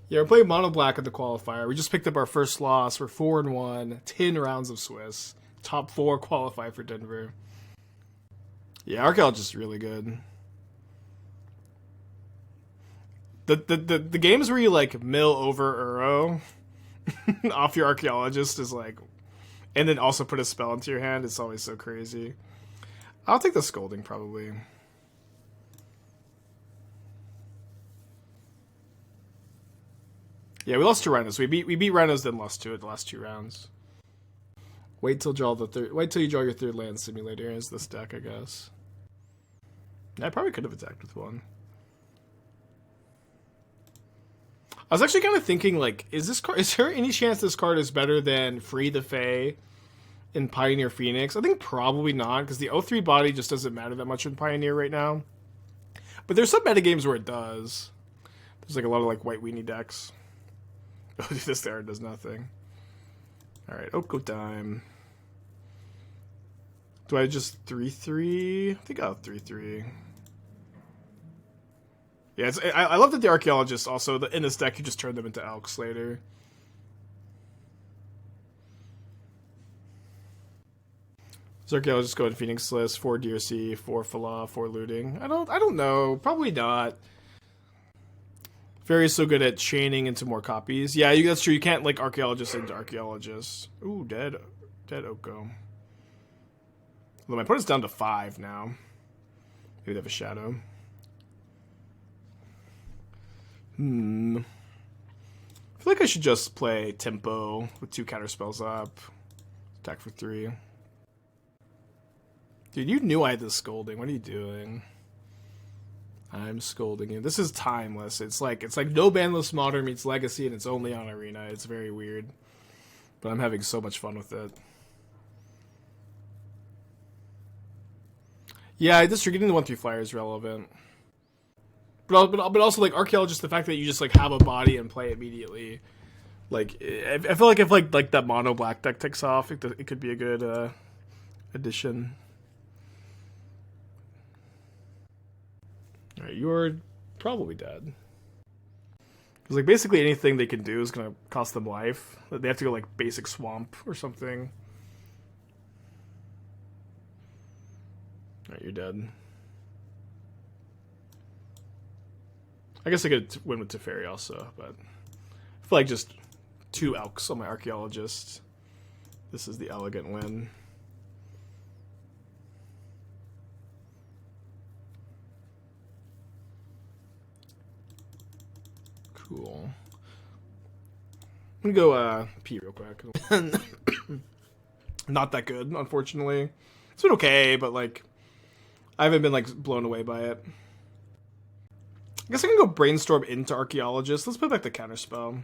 Yeah, we're playing Mono Black at the qualifier. We just picked up our first loss. We're 4-1, 10 rounds of Swiss. Top 4 qualify for Denver. Yeah, Archaeologist is really good. The games where you like mill over Uro off your Archaeologist is like, and then also put a spell into your hand. It's always so crazy. I'll take the Scolding probably. Yeah, we lost 2 Rhinos. We beat Rhinos, then lost 2 at the last 2 rounds. Wait till you draw your 3rd land simulator as this deck, I guess. Yeah, I probably could have attacked with 1. I was actually kind of thinking, like, is there any chance this card is better than Free the Fae in Pioneer Phoenix? I think probably not, because the 0-3 body just doesn't matter that much in Pioneer right now. But there's some metagames where it does. There's like a lot of like white weenie decks. Oh, this there does nothing. Alright, Oko time. Do I just 3-3? I think I'll 3-3. Yeah, I love that the Archaeologists also, in this deck, you just turn them into Elks later. Does Archaeologist go in Phoenix list? 4 DRC, 4 Fala, 4 looting? I don't know. Probably not. Fairy's so good at chaining into more copies. Yeah, that's true. You can't like Archaeologist into Archaeologist. Ooh, dead Oko. Although my opponent's down to 5 now. Maybe they have a Shadow. I feel like I should just play Tempo with 2 counterspells up. Attack for 3. Dude, you knew I had this Scolding. What are you doing? I'm scolding you. This is timeless. It's like no bandless Modern meets Legacy, and it's only on Arena. It's very weird. But I'm having so much fun with it. Yeah, just getting the 1-3 flyer is relevant. But also, like, Archaeologist, the fact that you just, like, have a body and play immediately. Like, I feel like if, like that mono black deck takes off, it could be a good addition. Alright, you're probably dead. Because, like, basically anything they can do is going to cost them life. They have to go, like, basic swamp or something. Alright, you're dead. I guess I could win with Teferi also, but I feel like just 2 Elks on my Archaeologist. This is the elegant win. Cool. I'm gonna go pee real quick. Not that good, unfortunately. It's been okay, but like I haven't been like blown away by it. I guess I can go Brainstorm into Archaeologist. Let's put back the Counterspell.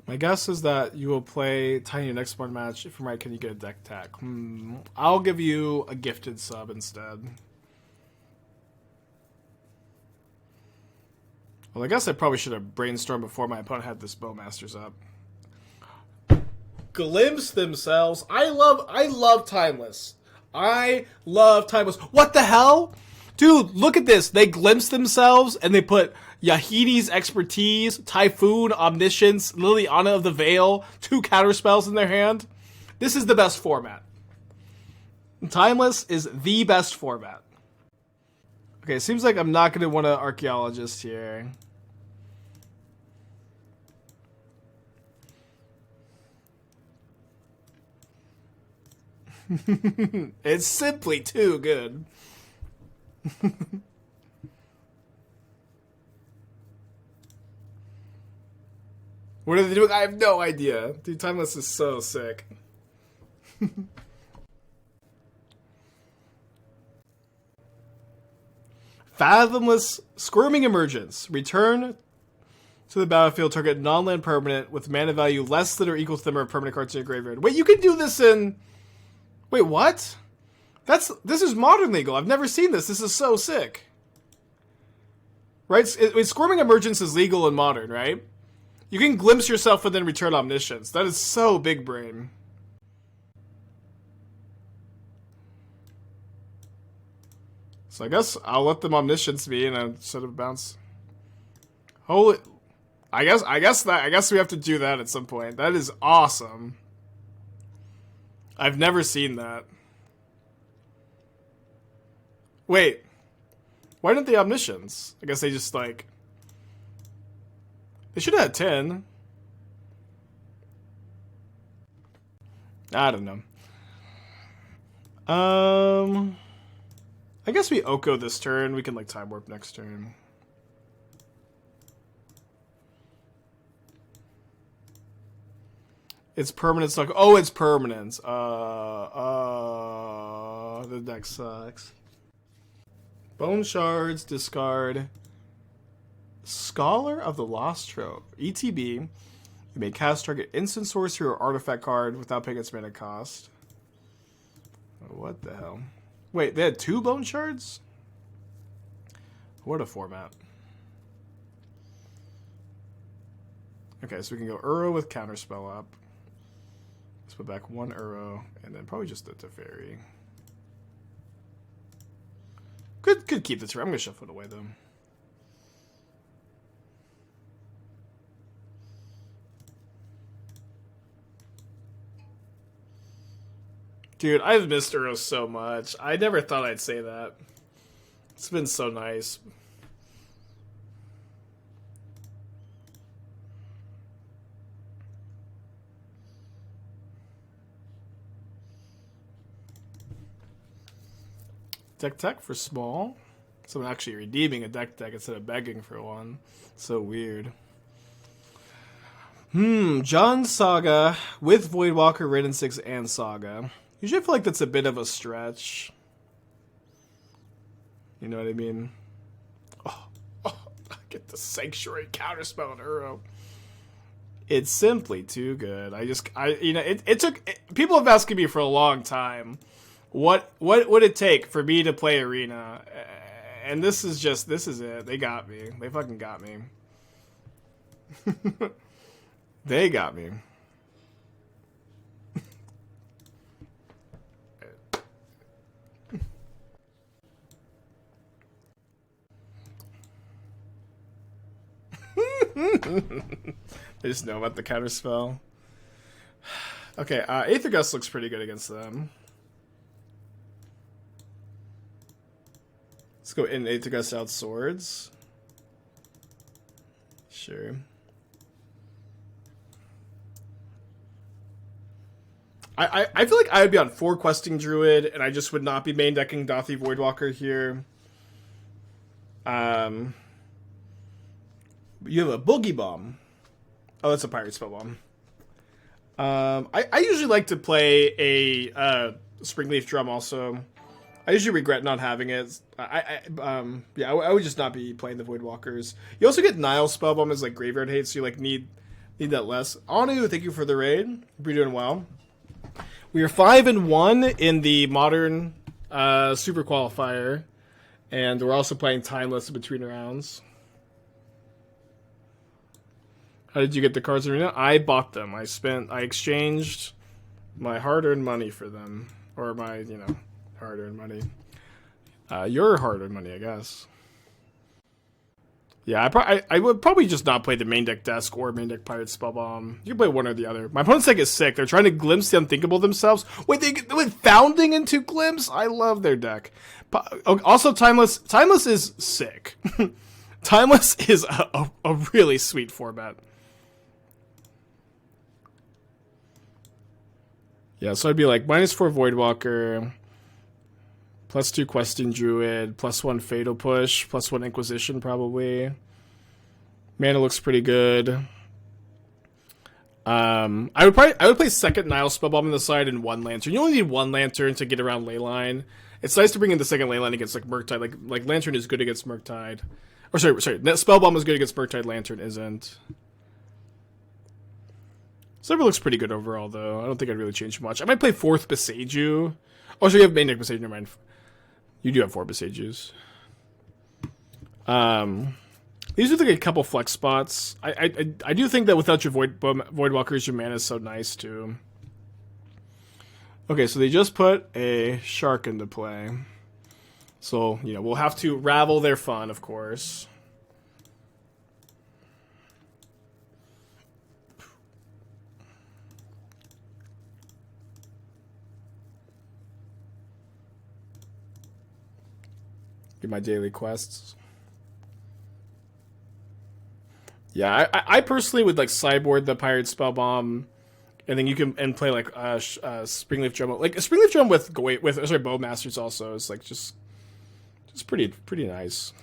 My guess is that you will play Tiny next one match. If I'm right, can you get a deck tag? I'll give you a gifted sub instead. Well, I guess I probably should have brainstormed before my opponent had this Bowmasters up. Glimpse themselves. I love Timeless. I love Timeless. What the hell? Dude, look at this. They glimpse themselves and they put Yahidi's Expertise, Typhoon, Omniscience, Liliana of the Veil, 2 counterspells in their hand. This is the best format. Timeless is the best format. Okay, seems like I'm not going to want an Archaeologist here. It's simply too good. What are they doing? I have no idea. Dude, Timeless is so sick. Fathomless Squirming Emergence. Return to the battlefield, target non-land permanent with mana value less than or equal to the number of permanent cards in your graveyard. Wait, you can do this in... Wait, what? This is modern legal. I've never seen this. This is so sick. Right? Squirming Emergence is legal in modern, right? You can glimpse yourself and then return Omniscience. That is so big brain. So I guess I'll let them Omniscience be instead of bounce. Holy... I guess we have to do that at some point. That is awesome. I've never seen that. Wait. Why didn't they Omniscience? I guess they just like... They should have had 10. I don't know. I guess we Oko this turn. We can like Time Warp next turn. It's permanent stuck. Oh, it's permanent. The deck sucks. Bone Shards, discard. Scholar of the Lost Trove. ETB. You may cast target instant sorcery or artifact card without paying its mana cost. What the hell? Wait, they had 2 Bone Shards? What a format. Okay, so we can go Uro with Counterspell up. Let's put back 1 Uro, and then probably just the Teferi. Could keep the turn. I'm going to shuffle it away, though. Dude, I've missed Uro so much. I never thought I'd say that. It's been so nice. Deck tech for small. Someone actually redeeming a deck tech instead of begging for one. So weird. John Saga with Voidwalker, Rain and 6, and Saga. Usually I feel like that's a bit of a stretch. You know what I mean? Oh, I get the Sanctuary Counterspell on Uro. It's simply too good. It took... People have asked me for a long time, what would it take for me to play Arena? And this is it. They got me. They fucking got me. They got me. They just know about the counterspell. Okay, Aether Gust looks pretty good against them. Let's go in Aether Gust, out Swords. Sure. I feel like I would be on 4 Questing Druid, and I just would not be main decking Dothi Voidwalker here. You have a Boogie Bomb. Oh, that's a Pirate Spellbomb. I usually like to play a Springleaf Drum also. I usually regret not having it. I would just not be playing the Voidwalkers. You also get Nile Spellbomb as like Graveyard Hate, so you like need that less. Anu, thank you for the raid. Hope you're doing well. We are 5-1 in the Modern Super Qualifier, and we're also playing Timeless in between rounds. How did you get the cards in Arena? I bought them. I exchanged my hard-earned money for them. Or my, hard-earned money. Your hard-earned money, I guess. Yeah, I would probably just not play the main deck Desk or main deck Pirate Spellbomb. You can play one or the other. My opponent's deck is sick. They're trying to glimpse the unthinkable themselves. Wait, they went Founding into Glimpse? I love their deck. Also, Timeless is sick. Timeless is a really sweet format. Yeah, so I'd be like -4 Voidwalker, +2 Questing Druid, +1 Fatal Push, +1 Inquisition probably. Mana looks pretty good. I would play second Nile Spellbomb on the side and 1 Lantern. You only need 1 Lantern to get around Leyline. It's nice to bring in the second Leyline against like Murktide. Like Lantern is good against Murktide. Or sorry, Spellbomb is good against Murktide. Lantern isn't. Silver looks pretty good overall, though. I don't think I'd really change much. I might play 4th Beseiju. Oh, so you have main deck Beseiju. Never mind. You do have 4 Beseijus. These are like a couple flex spots. I do think that without your Voidwalkers, your mana is so nice, too. Okay, so they just put a Shark into play. So, you know, we'll have to ravel their fun, of course. Do my daily quests. Yeah, I personally would like sideboard the Pirate Spellbomb, and then you can play like Springleaf Drum. Like a Springleaf Drum with Bowmasters also is like just pretty nice.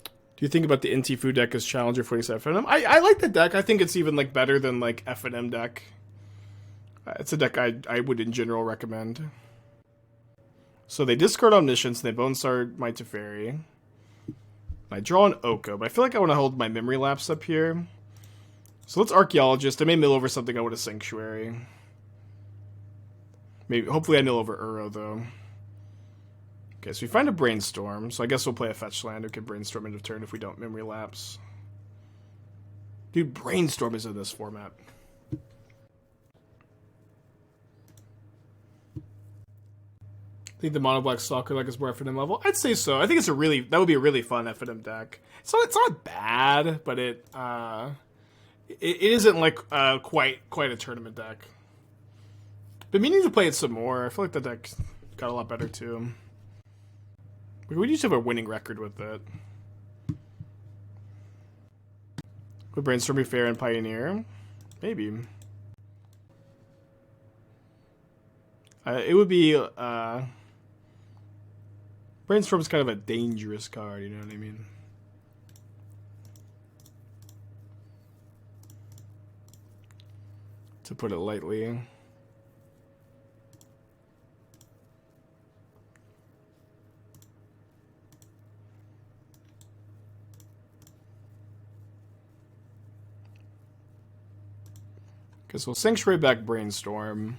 Do you think about the NT Fu deck as challenger for FNM? I like the deck. I think it's even like better than like FNM deck. It's a deck I would in general recommend. So they discard Omniscience, and they Bonestar my Teferi. I draw an Oko, but I feel like I want to hold my Memory Lapse up here. So let's Archaeologist. I may mill over something I want a Sanctuary. Maybe, hopefully I mill over Uro, though. Okay, so we find a Brainstorm, so I guess we'll play a Fetch Land. We can Brainstorm end of turn if we don't Memory Lapse. Dude, Brainstorm is in this format. Think the mono black Stalker deck is more FNM level? I'd say so. I think that would be a really fun FNM deck. It's not bad, but it isn't like quite a tournament deck. Been meaning to play it some more. I feel like the deck got a lot better too. We used to have a winning record with it. Would Brainstorm be fair and Pioneer? Maybe. It would be Brainstorm's kind of a dangerous card, you know what I mean? To put it lightly. Okay, so we'll Sanctuary back Brainstorm.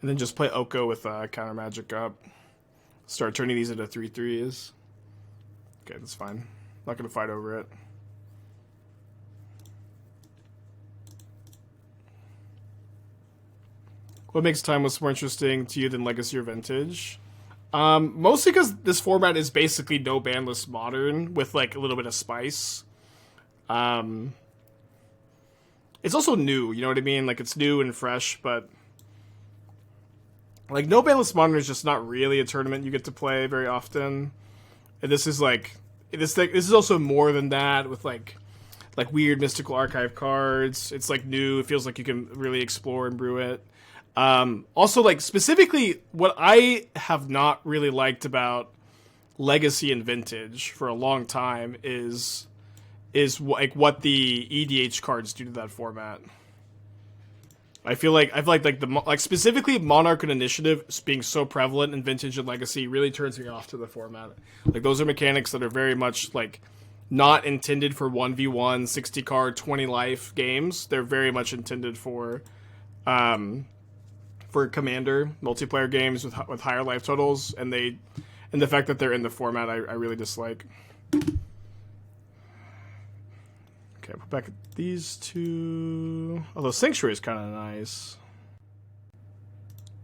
And then just play Oko with Counter Magic up. Start turning these into 3/3s. Okay, that's fine. Not going to fight over it. What makes Timeless more interesting to you than Legacy or Vintage? Mostly because this format is basically no bandless Modern with like a little bit of spice. It's also new, you know what I mean? Like it's new and fresh, but like no bandless Modern is just not really a tournament you get to play very often. And this is like this is also more than that with like weird mystical archive cards. It's like new. It feels like you can really explore and brew it. Also, like specifically, what I have not really liked about Legacy and Vintage for a long time is like what the EDH cards do to that format. I feel like specifically Monarch and Initiative being so prevalent in Vintage and Legacy really turns me off to the format. Like those are mechanics that are very much like not intended for 1v1 60 card 20 life games. They're very much intended for Commander multiplayer games with higher life totals, and the fact that they're in the format I really dislike. Okay, put back these two. Although Sanctuary is kind of nice.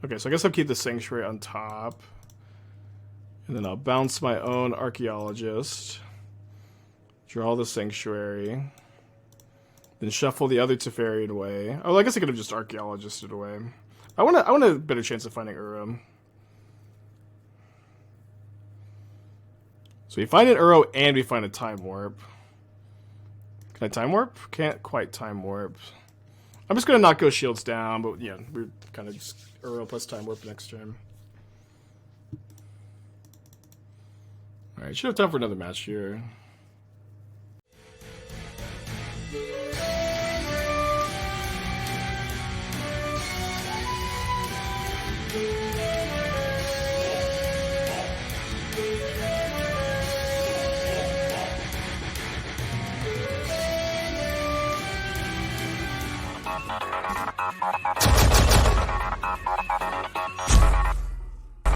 Okay, so I guess I'll keep the Sanctuary on top, and then I'll bounce my own Archaeologist, draw the Sanctuary, then shuffle the other Teferi away. Oh, I guess I could have just Archaeologisted away. I want a better chance of finding Uro. So we find an Uro and we find a Time Warp. Can I Time Warp? Can't quite Time Warp. I'm just gonna not go shields down, but yeah, we're kind of just Uro plus time warp next turn. Alright, should have time for another match here.